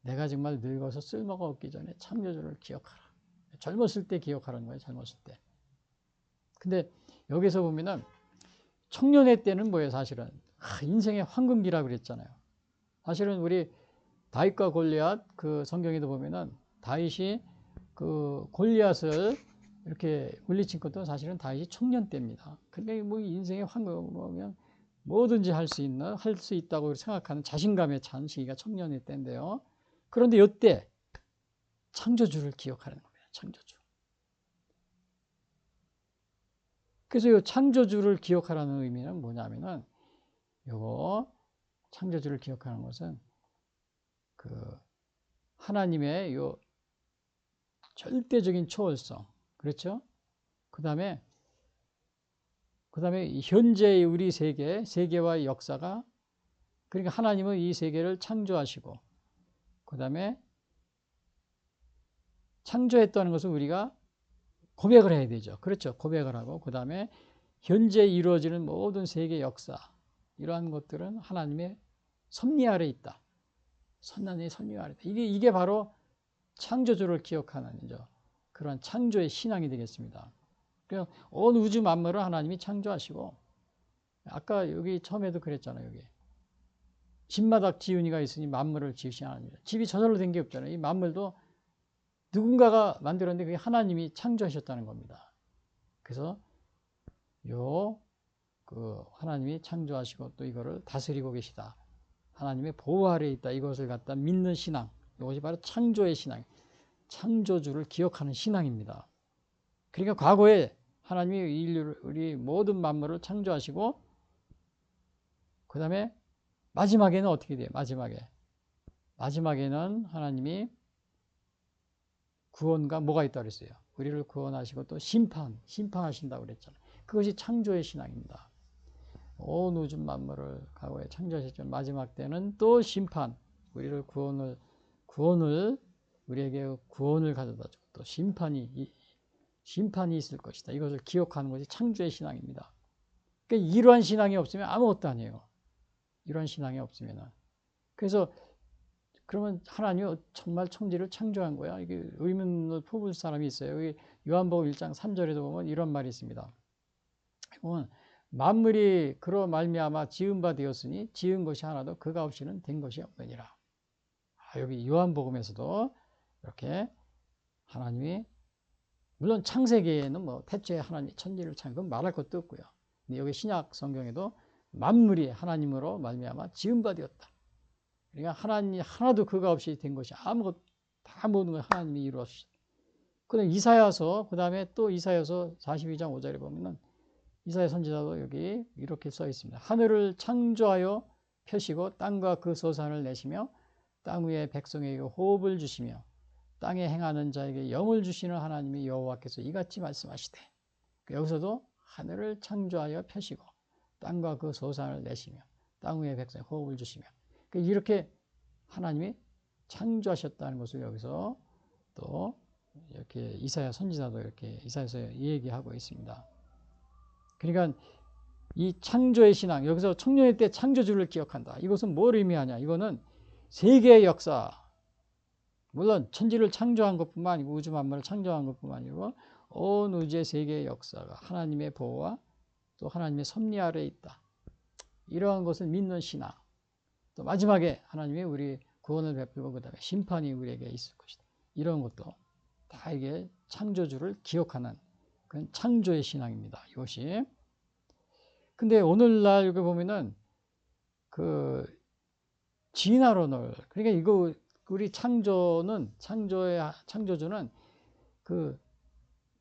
내가 정말 늙어서 쓸모가 없기 전에 창조주를 기억하라. 젊었을 때 기억하라는 거예요. 젊었을 때. 근데 여기서 보면은 청년의 때는 뭐예요? 사실은 인생의 황금기라고 그랬잖아요. 사실은 우리 다윗과 골리앗 그 성경에도 보면은 다윗이 그 골리앗을 이렇게 물리친 것도 사실은 다윗이 청년 때입니다. 근데 뭐 인생의 황금이면 뭐든지 할 수 있다고 생각하는 자신감에 찬 시기가 청년의 때인데요. 그런데 이때 창조주를 기억하는 거예요. 창조주. 그래서 이 창조주를 기억하라는 의미는 뭐냐면은, 요거 창조주를 기억하는 것은 그 하나님의 요 절대적인 초월성, 그렇죠? 그 다음에 현재의 우리 세계와의 역사가, 그러니까 하나님은 이 세계를 창조하시고, 그 다음에 창조했다는 것을 우리가 고백을 해야 되죠. 그렇죠. 고백을 하고, 그 다음에 현재 이루어지는 모든 세계 역사, 이러한 것들은 하나님의 섭리 아래 있다. 하나님의 섭리 아래 있다. 이게 바로 창조주를 기억하는 그런 창조의 신앙이 되겠습니다. 그래서 온 우주 만물을 하나님이 창조하시고, 아까 여기 처음에도 그랬잖아요. 여기 집마다 지은이가 있으니 만물을 지으신 하나님이다. 집이 저절로 된 게 없잖아요. 이 만물도 누군가가 만들었는데 그게 하나님이 창조하셨다는 겁니다. 그래서 하나님이 창조하시고 또 이거를 다스리고 계시다. 하나님의 보호 아래에 있다. 이것을 갖다 믿는 신앙. 이것이 바로 창조의 신앙. 창조주를 기억하는 신앙입니다. 그러니까 과거에 하나님이 우리 모든 만물을 창조하시고, 그 다음에 마지막에는 어떻게 돼요? 마지막에는 하나님이 구원과 뭐가 있다고 그랬어요? 우리를 구원하시고 또 심판하신다고 그랬잖아요. 그것이 창조의 신앙입니다. 온 우주 만물을 과거에 창조하셨지만 마지막 때는 또 심판, 우리를 우리에게 구원을 가져다 주고 또 심판이 있을 것이다. 이것을 기억하는 것이 창조의 신앙입니다. 그러니까 이러한 신앙이 없으면 아무것도 아니에요. 이러한 신앙이 없으면. 그래서 그러면 하나님이 정말 천지를 창조한 거야? 이게 의문을 품을 사람이 있어요. 여기 요한복음 1장 3절에도 보면 이런 말이 있습니다. 보면 만물이 그로 말미암아 지은 바 되었으니 지은 것이 하나도 그가 없이는 된 것이 없느니라. 여기 요한복음에서도 이렇게 하나님이, 물론 창세기에는 뭐 태초에 하나님 천지를 창조, 말할 것도 없고요. 근데 여기 신약 성경에도 만물이 하나님으로 말미암아 지은 바 되었다. 그러니까 하나님 하나도 그가 없이 된 것이 아무것도, 다 모든 걸 하나님이 이루었습니다. 그다음 이사야서, 그다음에 또 이사야서 42장 5절에 보면은 이사야 선지자도 여기 이렇게 써 있습니다. 하늘을 창조하여 펴시고 땅과 그 소산을 내시며 땅 위에 백성에게 호흡을 주시며 땅에 행하는 자에게 영을 주시는 하나님이 여호와께서 이같이 말씀하시되. 여기서도 하늘을 창조하여 펴시고 땅과 그 소산을 내시며 땅 위에 백성에게 호흡을 주시며 이렇게 하나님이 창조하셨다는 것을 여기서 또 이렇게 이사야 선지자도 이렇게 이사야서 얘기하고 있습니다. 그러니까 이 창조의 신앙, 여기서 청년의 때 창조주를 기억한다. 이것은 뭘 의미하냐? 이거는 세계의 역사, 물론 천지를 창조한 것뿐만 아니고 우주 만물을 창조한 것뿐만 아니고 온 우주의 세계의 역사가 하나님의 보호와 또 하나님의 섭리 아래에 있다. 이러한 것을 믿는 신앙. 또 마지막에 하나님이 우리 구원을 베풀고 그 다음에 심판이 우리에게 있을 것이다. 이런 것도 다 이게 창조주를 기억하는 그런 창조의 신앙입니다. 이것이. 근데 오늘날 여기 보면은 그 진화론을, 그러니까 이거 우리 창조주는 그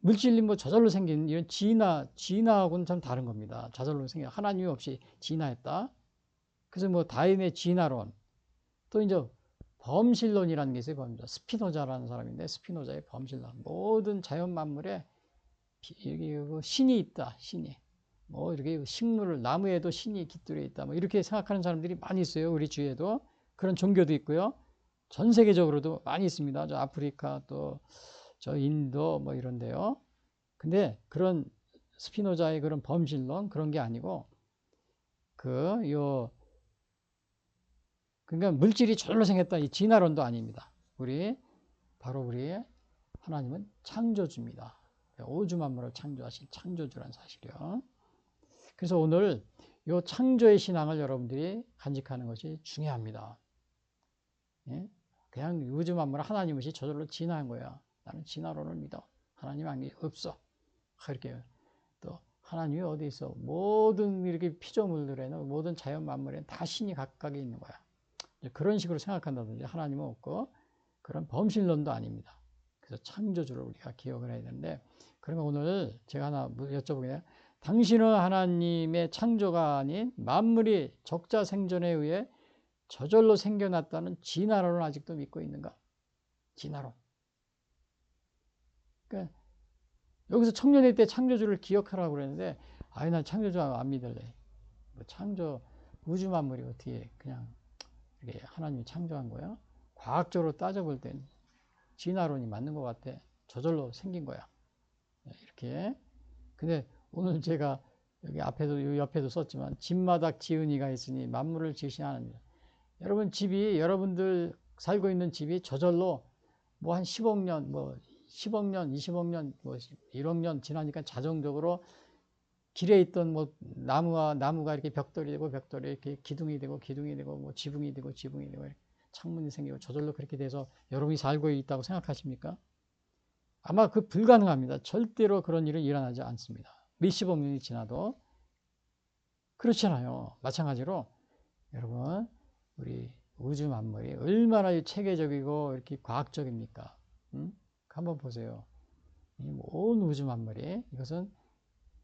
물질이 뭐 저절로 생긴 이런 진화하고는 참 다른 겁니다. 저절로 생긴 하나님이 없이 진화했다. 그래서 뭐 다윈의 진화론, 또 이제 범실론이라는 게 있어요. 범실. 스피노자라는 사람인데 스피노자의 범실론. 모든 자연 만물에 신이 있다. 신이. 뭐 이렇게 식물을 나무에도 신이 깃들여 있다. 뭐 이렇게 생각하는 사람들이 많이 있어요. 우리 주위에도 그런 종교도 있고요. 전 세계적으로도 많이 있습니다. 저 아프리카 또 저 인도 뭐 이런데요. 근데 그런 스피노자의 그런 범실론 그런 게 아니고 그러니까 물질이 저절로 생겼다 이 진화론도 아닙니다. 우리 하나님은 창조주입니다. 우주 만물을 창조하신 창조주란 사실이요. 그래서 오늘 이 창조의 신앙을 여러분들이 간직하는 것이 중요합니다. 예? 그냥 우주 만물을 하나님 없이 저절로 진화한 거야. 나는 진화론을 믿어. 하나님 한 게 없어. 그렇게 또 하나님이 어디 있어? 모든 이렇게 피조물들에는 모든 자연 만물에는 다 신이 각각에 있는 거야. 그런 식으로 생각한다든지 하나님은 없고 그런 범실론도 아닙니다. 그래서 창조주를 우리가 기억을 해야 되는데 그러면 오늘 제가 하나 여쭤보게요. 당신은 하나님의 창조가 아닌 만물이 적자 생존에 의해 저절로 생겨났다는 진화론을 아직도 믿고 있는가? 진화론. 그러니까 여기서 청년의 때 창조주를 기억하라고 그랬는데 난 창조주 안 믿을래. 뭐 우주 만물이 어떻게 그냥 이렇게 하나님이 창조한 거야? 과학적으로 따져볼 땐 진화론이 맞는 것 같아. 저절로 생긴 거야. 이렇게. 근데 오늘 제가 여기 옆에도 썼지만 집마다 지은이가 있으니 만물을 지으신 하나님. 여러분 여러분들 살고 있는 집이 저절로 뭐 한 10억 년, 20억 년, 1억 년 지나니까 자동적으로 길에 있던 뭐 나무가 이렇게 벽돌이 되고 이렇게 기둥이 되고 뭐 지붕이 되고 창문이 생기고 저절로 그렇게 돼서 여러분이 살고 있다고 생각하십니까? 아마 불가능합니다. 절대로 그런 일은 일어나지 않습니다. 몇십억 년이 지나도 그렇잖아요. 마찬가지로 여러분 우리 우주 만물이 얼마나 체계적이고 이렇게 과학적입니까? 한번 보세요. 온 우주 만물이 이것은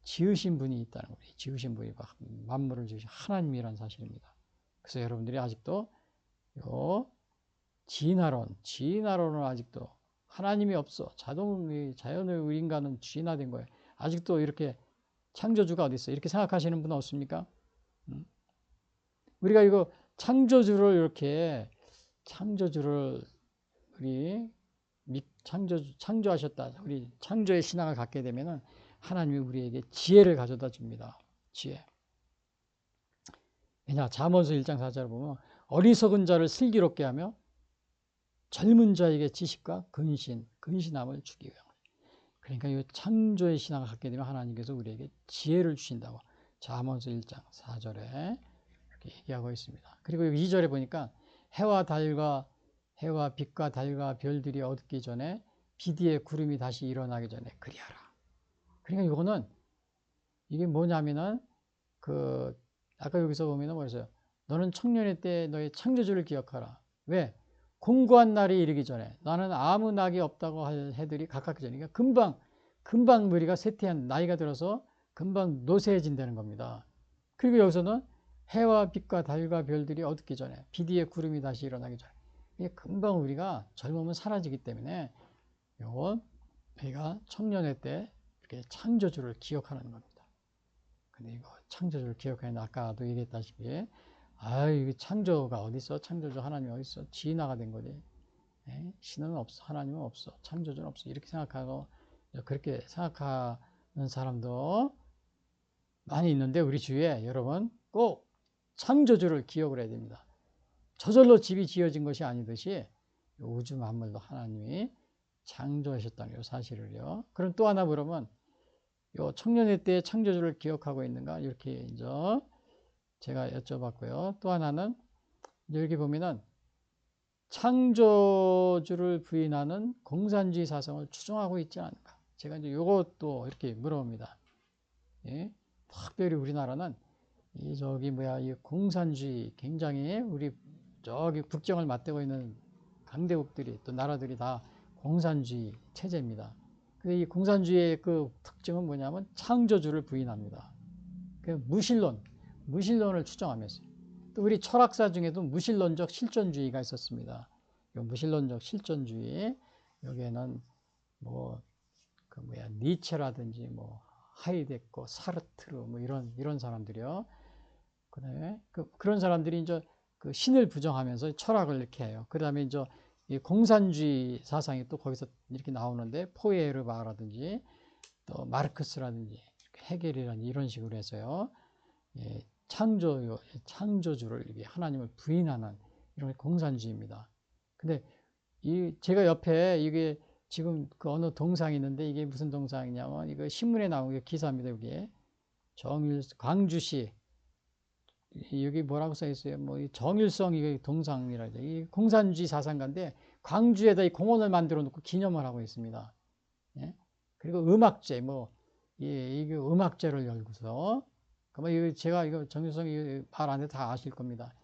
지으신 분이 있다는 거예요. 지으신 분이 만물을 지으신 하나님이라는 사실입니다. 그래서 여러분들이 아직도 진화론은 아직도 하나님이 없어. 자연의 우리 인간은 진화된 거예요. 아직도 이렇게 창조주가 어디 있어? 이렇게 생각하시는 분은 없습니까? 우리가 이거 창조주를 우리 창조하셨다. 우리 창조의 신앙을 갖게 되면은 하나님이 우리에게 지혜를 가져다 줍니다. 지혜. 왜냐? 잠언서 1장 4절을 보면 어리석은 자를 슬기롭게 하며 젊은 자에게 지식과 근신함을 주기 위함. 그러니까 이 창조의 신앙을 갖게 되면 하나님께서 우리에게 지혜를 주신다고 잠언서 1장 4절에 이렇게 얘기하고 있습니다. 그리고 2절에 보니까 해와 빛과 달과 별들이 얻기 전에 비디의 구름이 다시 일어나기 전에 그리하라. 그러니까 이게 뭐냐면은 아까 여기서 보면은 뭐였어요? 너는 청년의 때 너의 창조주를 기억하라. 왜? 공고한 날이 이르기 전에 나는 아무 낙이 없다고 할 해들이 가깝기 전에 그러니까 금방 우리가 나이가 들어서 금방 노쇠해진다는 겁니다. 그리고 여기서는 해와 빛과 달과 별들이 어둡기 전에, 비디의 구름이 다시 일어나기 전에. 이게 금방 우리가 젊으면 사라지기 때문에 요건 우리가 청년의 때 이렇게 창조주를 기억하는 겁니다. 근데 이거 창조주를 기억하는, 아까도 얘기했다시피 이게 창조가 어디 있어? 창조주 하나님이 어디 있어? 진화가 된 거지. 신은 없어, 하나님은 없어, 창조주는 없어, 이렇게 생각하고, 그렇게 생각하는 사람도 많이 있는데, 우리 주위에 여러분 꼭 창조주를 기억을 해야 됩니다. 저절로 집이 지어진 것이 아니듯이 우주 만물도 하나님이 창조하셨다는 이 사실을요. 그럼 또 하나 물으면, 요 청년의 때 창조주를 기억하고 있는가? 이렇게 이제 제가 여쭤봤고요. 또 하나는 여기 보면은 창조주를 부인하는 공산주의 사상을 추종하고 있지 않은가? 제가 이제 요것도 이렇게 물어봅니다. 예? 특별히 우리나라는 이 공산주의 굉장히, 우리 저기 국정을 맞대고 있는 강대국들이, 또 나라들이 다 공산주의 체제입니다. 근데 이 공산주의의 그 특징은 뭐냐면 창조주를 부인합니다. 그 무신론을 추정하면서, 또 우리 철학사 중에도 무신론적 실존주의가 있었습니다. 무신론적 실존주의, 여기에는 니체라든지 하이데거, 사르트르 이런 사람들이요. 그다음에 그런 사람들이 이제 그 신을 부정하면서 철학을 이렇게 해요. 그다음에 이제 이 공산주의 사상이 또 거기서 이렇게 나오는데, 포에르바라든지 또 마르크스라든지 헤겔이라든지 이런 식으로 해서요. 창조주를, 이게 하나님을 부인하는 이런 공산주의입니다. 근데 제가 옆에 이게 지금 그 어느 동상이 있는데, 이게 무슨 동상이냐면, 이거 신문에 나온 기사입니다. 여기에 광주시, 여기 뭐라고 써 있어요? 정일성 이게 동상이라죠. 이 공산주의 사상가인데, 광주에다 이 공원을 만들어 놓고 기념을 하고 있습니다. 예? 그리고 음악제, 이게 음악제를 열고서, 이거 제가 이거 정일성이 말 안 해도 다 아실 겁니다.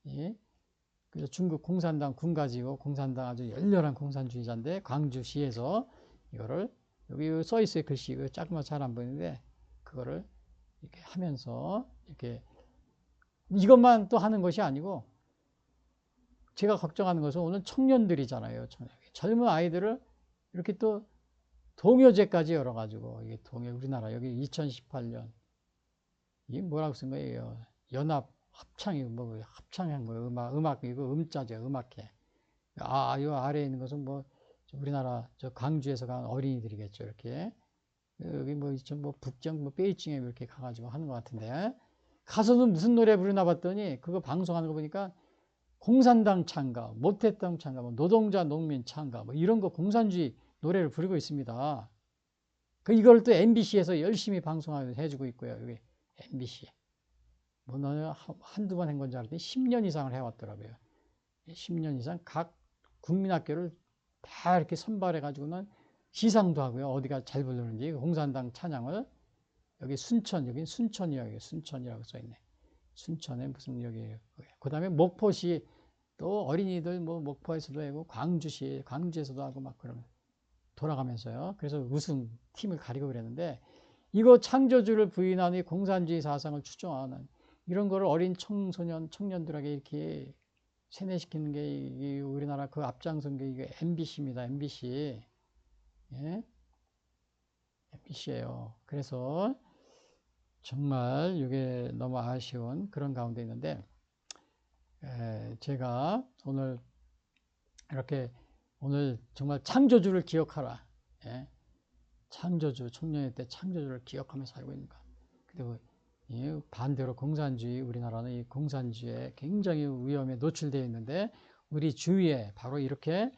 예? 그래서 중국 공산당 군가지고, 공산당 아주 열렬한 공산주의자인데, 광주시에서 이거를, 여기 써 있어요. 글씨, 이거 조금만 잘 안 보이는데, 그거를 이렇게 하면서, 이렇게, 이것만 또 하는 것이 아니고, 제가 걱정하는 것은 오늘 청년들이잖아요. 젊은 아이들을 이렇게 또 동요제까지 열어가지고, 이게 우리나라, 여기 2018년, 이게 뭐라고 쓴 거예요? 연합 합창이 합창한 거예요. 음악 이거 음자죠. 음악회. 이 아래에 있는 것은 우리나라 저 광주에서 간 어린이들이겠죠. 이렇게 여기 북경 베이징에 이렇게 가가지고 하는 것 같은데, 가서는 무슨 노래 부르나 봤더니 그거 방송하는 거 보니까 공산당 찬가, 모태당 찬가, 노동자 농민 찬가, 이런 거 공산주의 노래를 부르고 있습니다. 이걸 또 MBC에서 열심히 방송해주고 있고요. 여기 MBC. 한두 번 한 건 줄 알았더니 10년 이상을 해왔더라고요. 10년 이상 각 국민학교를 다 이렇게 선발해가지고는 시상도 하고요. 어디가 잘 부르는지, 공산당 찬양을. 여기 여기 순천이요. 순천이라고 써있네. 순천에 무슨 그 다음에 목포시, 또 어린이들 목포에서도 하고, 광주에서도 하고 그러면 돌아가면서요. 그래서 우승 팀을 가리고 그랬는데, 이거 창조주를 부인하는 공산주의 사상을 추종하는 이런 거를 어린 청년들에게 이렇게 세뇌시키는 게 우리나라 그 앞장선 게 이게 MBC입니다. MBC. 예? MBC예요. 그래서 정말 이게 너무 아쉬운 그런 가운데 있는데, 제가 오늘 이렇게 정말 창조주를 기억하라. 예? 청년의 때 창조주를 기억하며 살고 있는가. 그리고 반대로 우리나라는 이 공산주의에 굉장히 위험에 노출되어 있는데, 우리 주위에 바로 이렇게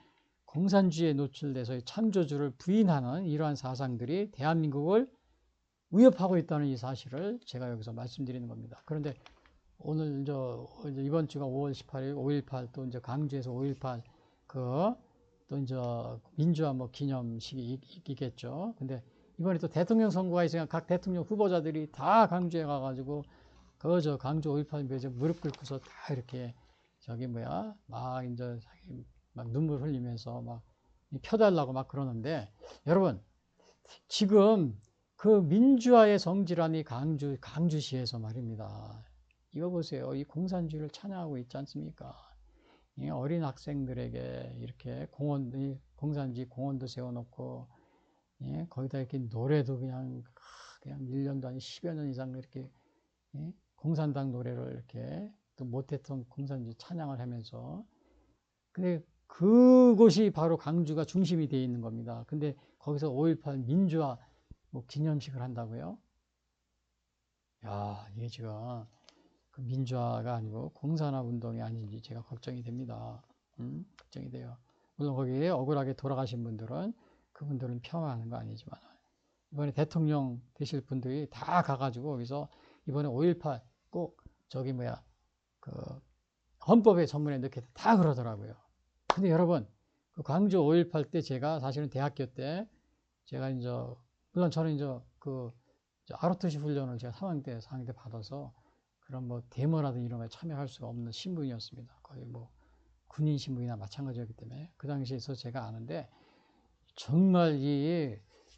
공산주의에 노출돼서 창조주를 부인하는 이러한 사상들이 대한민국을 위협하고 있다는 이 사실을 제가 여기서 말씀드리는 겁니다. 그런데 오늘 이번 주가 5월 18일 5.18, 또 이제 강주에서 5.18 또 이제 민주화 기념식이 있겠죠. 근데 이번에 또 대통령 선거가 있으니까 각 대통령 후보자들이 다 강주에 가가지고 강주 5.18 묘지에 무릎 꿇고서 다 이렇게 이제 눈물 흘리면서 펴달라고 그러는데, 여러분 지금 그 민주화의 성지란이 강주시에서 말입니다. 이거 보세요. 이 공산주의를 찬양하고 있지 않습니까? 이 어린 학생들에게 이렇게 공산주의 공원도 세워놓고, 예? 거기다 이렇게 노래도 그냥 1년도 아니 10여 년 이상 이렇게, 예? 공산당 노래를 이렇게 또 못했던 공산주의 찬양을 하면서, 근데 그곳이 바로 광주가 중심이 되어 있는 겁니다. 근데 거기서 5.18 민주화 뭐 기념식을 한다고요? 야, 이게 지금 그 민주화가 아니고 공산화 운동이 아닌지 제가 걱정이 됩니다. 걱정이 돼요. 물론 거기에 억울하게 돌아가신 분들은 그분들은 폄하하는 거 아니지만, 이번에 대통령 되실 분들이 다 가가지고 거기서 이번에 5.18 꼭 저기 뭐야 그 헌법에 전문에 넣겠다 다 그러더라고요. 근데 여러분, 그 광주 5.18 때 제가 사실은 대학교 때 제가 이제 물론 저는 이제 그 ROTC 훈련을 제가 4학년 때 받아서 그런 뭐 데모라든지 이런 거에 참여할 수가 없는 신분이었습니다. 거의 뭐 군인 신분이나 마찬가지였기 때문에 그 당시에서 제가 아는데, 정말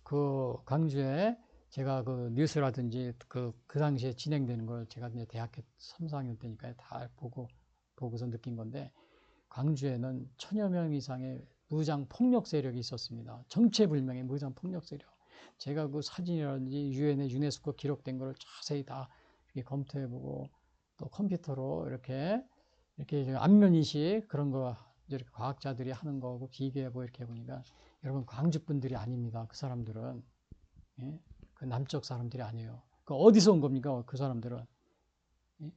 그 광주에 제가 그 뉴스라든지 그 당시에 진행되는 걸 제가 이제 대학교 3, 4학년 때니까 다 보고서 느낀 건데, 광주에는 1000여 명 이상의 무장 폭력 세력이 있었습니다. 정체불명의 무장 폭력 세력. 제가 그 사진이라든지 유엔의 유네스코 기록된 걸 자세히 다 검토해보고, 또 컴퓨터로 이렇게 안면인식 그런 거 이렇게 과학자들이 하는 거고 비교해보고 이렇게 해보니까, 여러분 광주 분들이 아닙니다. 그 사람들은, 예? 그 남쪽 사람들이 아니에요. 그 어디서 온 겁니까? 그 사람들은, 예?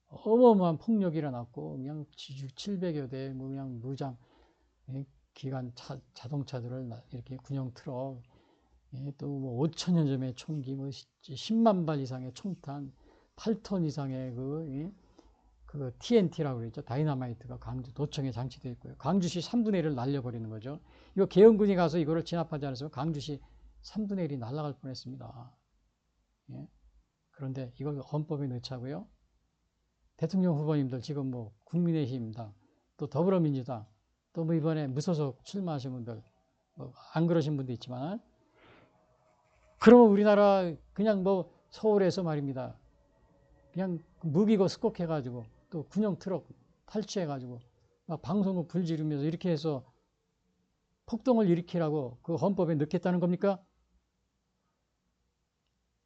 어마어마한 폭력이 일어났고 그냥 700여 대 뭐 그냥 무장, 예? 기관 자동차들을 이렇게 군용 트럭, 예? 또 뭐 5천여 점의 총기, 뭐 10만 발 이상의 총탄, 8톤 이상의 그 TNT라고 그랬죠. 다이너마이트가 광주 도청에 장치되어 있고요. 광주시 3분의 1을 날려버리는 거죠. 이거 계엄군이 가서 이거를 진압하지 않았으면 광주시 3분의 1이 날아갈 뻔했습니다. 예? 그런데 이걸 헌법에 넣자고요. 대통령 후보님들 지금 뭐 국민의힘당, 또 더불어민주당, 또 뭐 이번에 무소속 출마하신 분들, 뭐 안 그러신 분도 있지만, 그러면 우리나라 그냥 뭐 서울에서 말입니다. 그냥 무기고 습곡해가지고 또 군용 트럭 탈취해가지고 막 방송국 불 지르면서 이렇게 해서 폭동을 일으키라고 그 헌법에 넣겠다는 겁니까?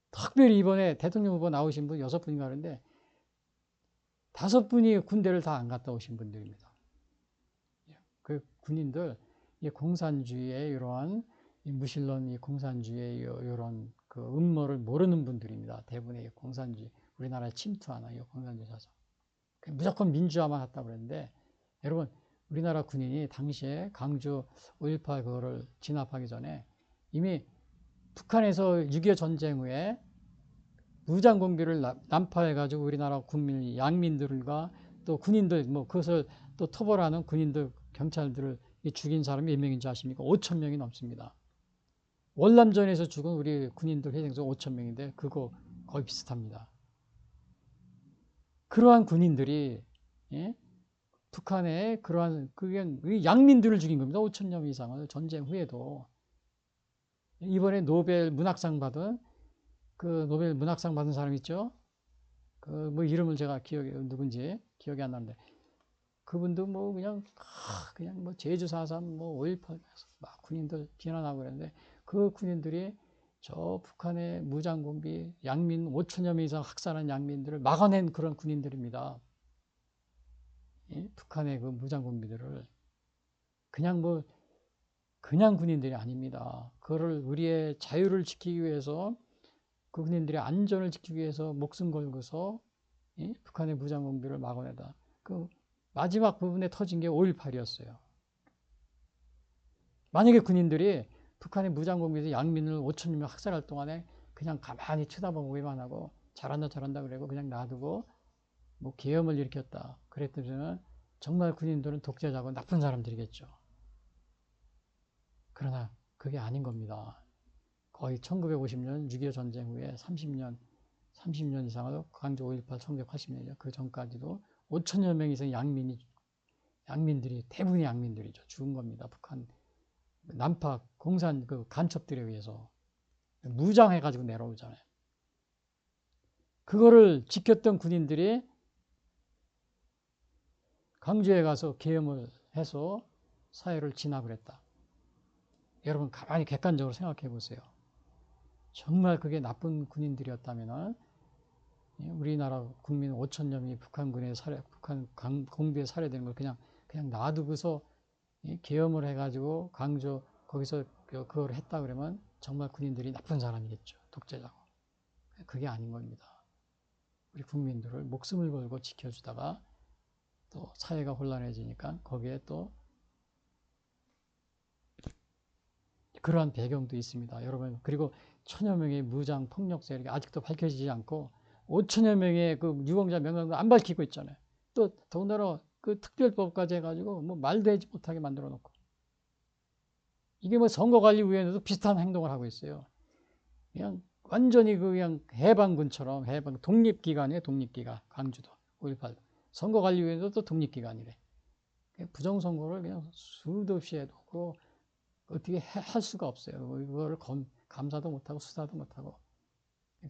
특별히 이번에 대통령 후보 나오신 분 6분인가 하는데 5분이 군대를 다 안 갔다 오신 분들입니다. 그 군인들 공산주의의 이러한 무신론, 공산주의의 이런 그 음모를 모르는 분들입니다. 대부분의 공산주의, 우리나라에 침투하는 이 공산주의 사상. 무조건 민주화만 했다고 그랬는데, 여러분 우리나라 군인이 당시에 광주 5.18 그거를 진압하기 전에 이미 북한에서 6.25 전쟁 후에 무장 공비를 난파해가지고 우리나라 국민, 양민들과 또 군인들, 뭐 그것을 또 토벌하는 군인들, 경찰들을 죽인 사람이 몇 명인지 아십니까? 5,000명이 넘습니다. 월남전에서 죽은 우리 군인들 희생자 5,000명인데 그거 거의 비슷합니다. 그러한 군인들이, 예? 북한의 그러한 그게 양민들을 죽인 겁니다. 5,000명 이상을 전쟁 후에도. 이번에 노벨 문학상 받은 그 노벨 문학상 받은 사람 있죠? 그 뭐 이름을 제가 누군지 기억이 안 나는데, 그분도 뭐 그냥 뭐 제주 4.3 뭐 5.18 막 군인들 비난하고 그랬는데, 그 군인들이 저 북한의 무장공비 양민 5천여 명 이상 학살한 양민들을 막아낸 그런 군인들입니다. 예? 북한의 그 무장공비들을 그냥 군인들이 아닙니다. 그거를 우리의 자유를 지키기 위해서, 그 군인들의 안전을 지키기 위해서 목숨 걸고서, 예? 북한의 무장공비를 막아내다. 그 마지막 부분에 터진 게 5.18이었어요. 만약에 군인들이 북한의 무장공비에서 양민을 5천여 명 학살할 동안에 그냥 가만히 쳐다보기만 하고 잘한다 그러고 그냥 놔두고 뭐 계엄을 일으켰다 그랬더니 정말 군인들은 독재자고 나쁜 사람들이겠죠. 그러나 그게 아닌 겁니다. 거의 1950년 6.25 전쟁 후에 30년 이상을 광주 5.18 1980년이죠. 그 전까지도 5천여 명 이상 양민들이 대부분이 양민들이죠. 죽은 겁니다. 북한 난파 공산 그 간첩들에 의해서 무장해가지고 내려오잖아요. 그거를 지켰던 군인들이 광주에 가서 계엄을 해서 사회를 진압을 했다. 여러분 가만히 객관적으로 생각해 보세요. 정말 그게 나쁜 군인들이었다면 우리나라 국민 5천여 명이 북한군에 북한 공비에 살해되는 걸 그냥 놔두고서 계엄을 해가지고 광주 거기서 그걸 했다 그러면 정말 군인들이 나쁜 사람이겠죠. 독재자고. 그게 아닌 겁니다. 우리 국민들을 목숨을 걸고 지켜주다가 또 사회가 혼란해지니까 거기에 또 그러한 배경도 있습니다. 여러분, 그리고 천여 명의 무장 폭력 세력이 아직도 밝혀지지 않고 5천여 명의 그 유공자 명단도 안 밝히고 있잖아요. 또 더군다나 그 특별법까지 해가지고 뭐 말도 하지 못하게 만들어 놓고 이게 뭐 선거관리위원회도 비슷한 행동을 하고 있어요. 그냥 완전히 그냥 해방군처럼 해방 독립기관이에요. 독립기관 광주도 5.18 선거관리위원회도 또 독립기관이래. 부정선거를 그냥 수도 없이 해놓고 어떻게 할 수가 없어요. 이거를 감사도 못하고 수사도 못하고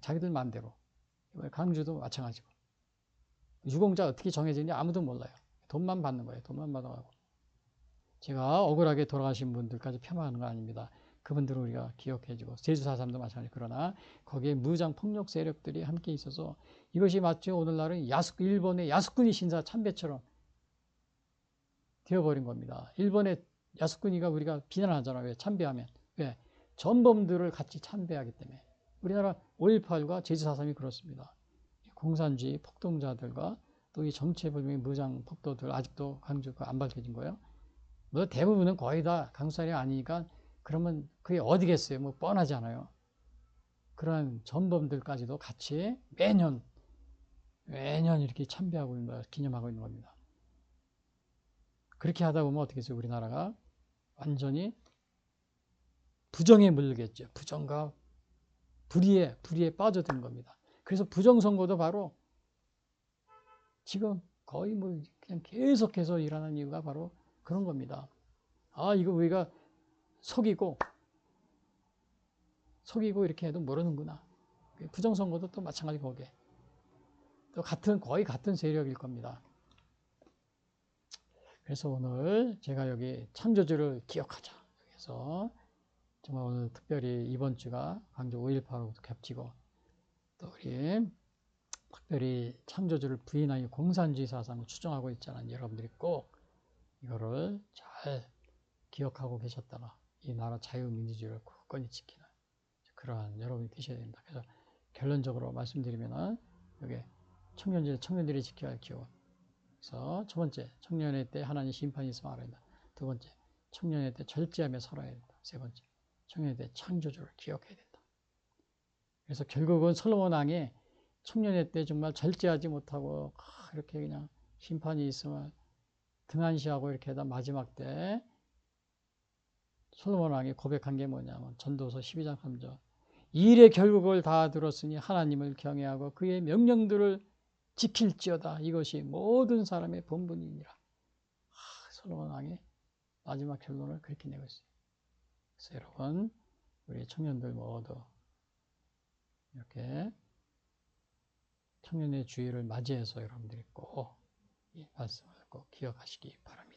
자기들 마음대로. 광주도 마찬가지고. 유공자 어떻게 정해지는지 아무도 몰라요. 돈만 받는 거예요. 돈만 받아가고. 제가 억울하게 돌아가신 분들까지 폄하하는 거 아닙니다. 그분들을 우리가 기억해주고 제주 4.3도 마찬가지. 그러나 거기에 무장 폭력 세력들이 함께 있어서 이것이 마치 오늘날은 일본의 야스쿠니 신사 참배처럼 되어버린 겁니다. 일본의 야스쿠니가 우리가 비난하잖아요. 왜? 참배하면. 왜? 전범들을 같이 참배하기 때문에. 우리나라 5.18과 제주 4.3이 그렇습니다. 공산주의 폭동자들과 또 이 정체불명의 무장 폭도들 아직도 광주가 안 밝혀진 거예요. 뭐 대부분은 거의 다 강수살이 아니니까 그러면 그게 어디겠어요? 뭐 뻔하지 않아요. 그런 전범들까지도 같이 매년 이렇게 참배하고 있는 거, 기념하고 있는 겁니다. 그렇게 하다 보면 어떻게 해요? 우리나라가 완전히 부정에 물리겠죠. 부정과 불의에 빠져드는 겁니다. 그래서 부정선거도 바로 지금 거의 뭐 그냥 계속해서 일어나는 이유가 바로 그런 겁니다. 아, 이거 우리가 속이고 이렇게 해도 모르는구나. 부정선거도 또 마찬가지 거기에. 또 거의 같은 세력일 겁니다. 그래서 오늘 제가 여기 창조주를 기억하자. 그래서 정말 오늘 특별히 이번 주가 광주 5.18하고도 겹치고 또 우리 특별히 창조주를 부인하여 공산주의 사상을 추정하고 있잖아요. 여러분들이 꼭 이거를 잘 기억하고 계셨다가 이 나라 자유민주주의를 굳건히 지키는 그러한 여러분이 되셔야 됩니다. 그래서 결론적으로 말씀드리면 여기 청년들이 지켜야 할 기호. 그래서 첫 번째, 청년의 때 하나님 심판이 있으면 알아야 된다. 두 번째, 청년의 때 절제하며 살아야 된다. 세 번째, 청년의 때 창조주를 기억해야 된다. 그래서 결국은 솔로몬 왕이 청년의 때 정말 절제하지 못하고 이렇게 그냥 심판이 있으면 등한시하고 이렇게 하다 마지막 때 솔로몬 왕이 고백한 게 뭐냐면 전도서 12장 3절 일의 결국을 다 들었으니 하나님을 경외하고 그의 명령들을 지킬지어다. 이것이 모든 사람의 본분이니라. 솔로몬 왕이 마지막 결론을 그렇게 내고 있어요. 그래서 여러분 우리 청년들 모두 이렇게 청년의 주의를 맞이해서 여러분들이 꼭 이 말씀을 꼭 기억하시기 바랍니다.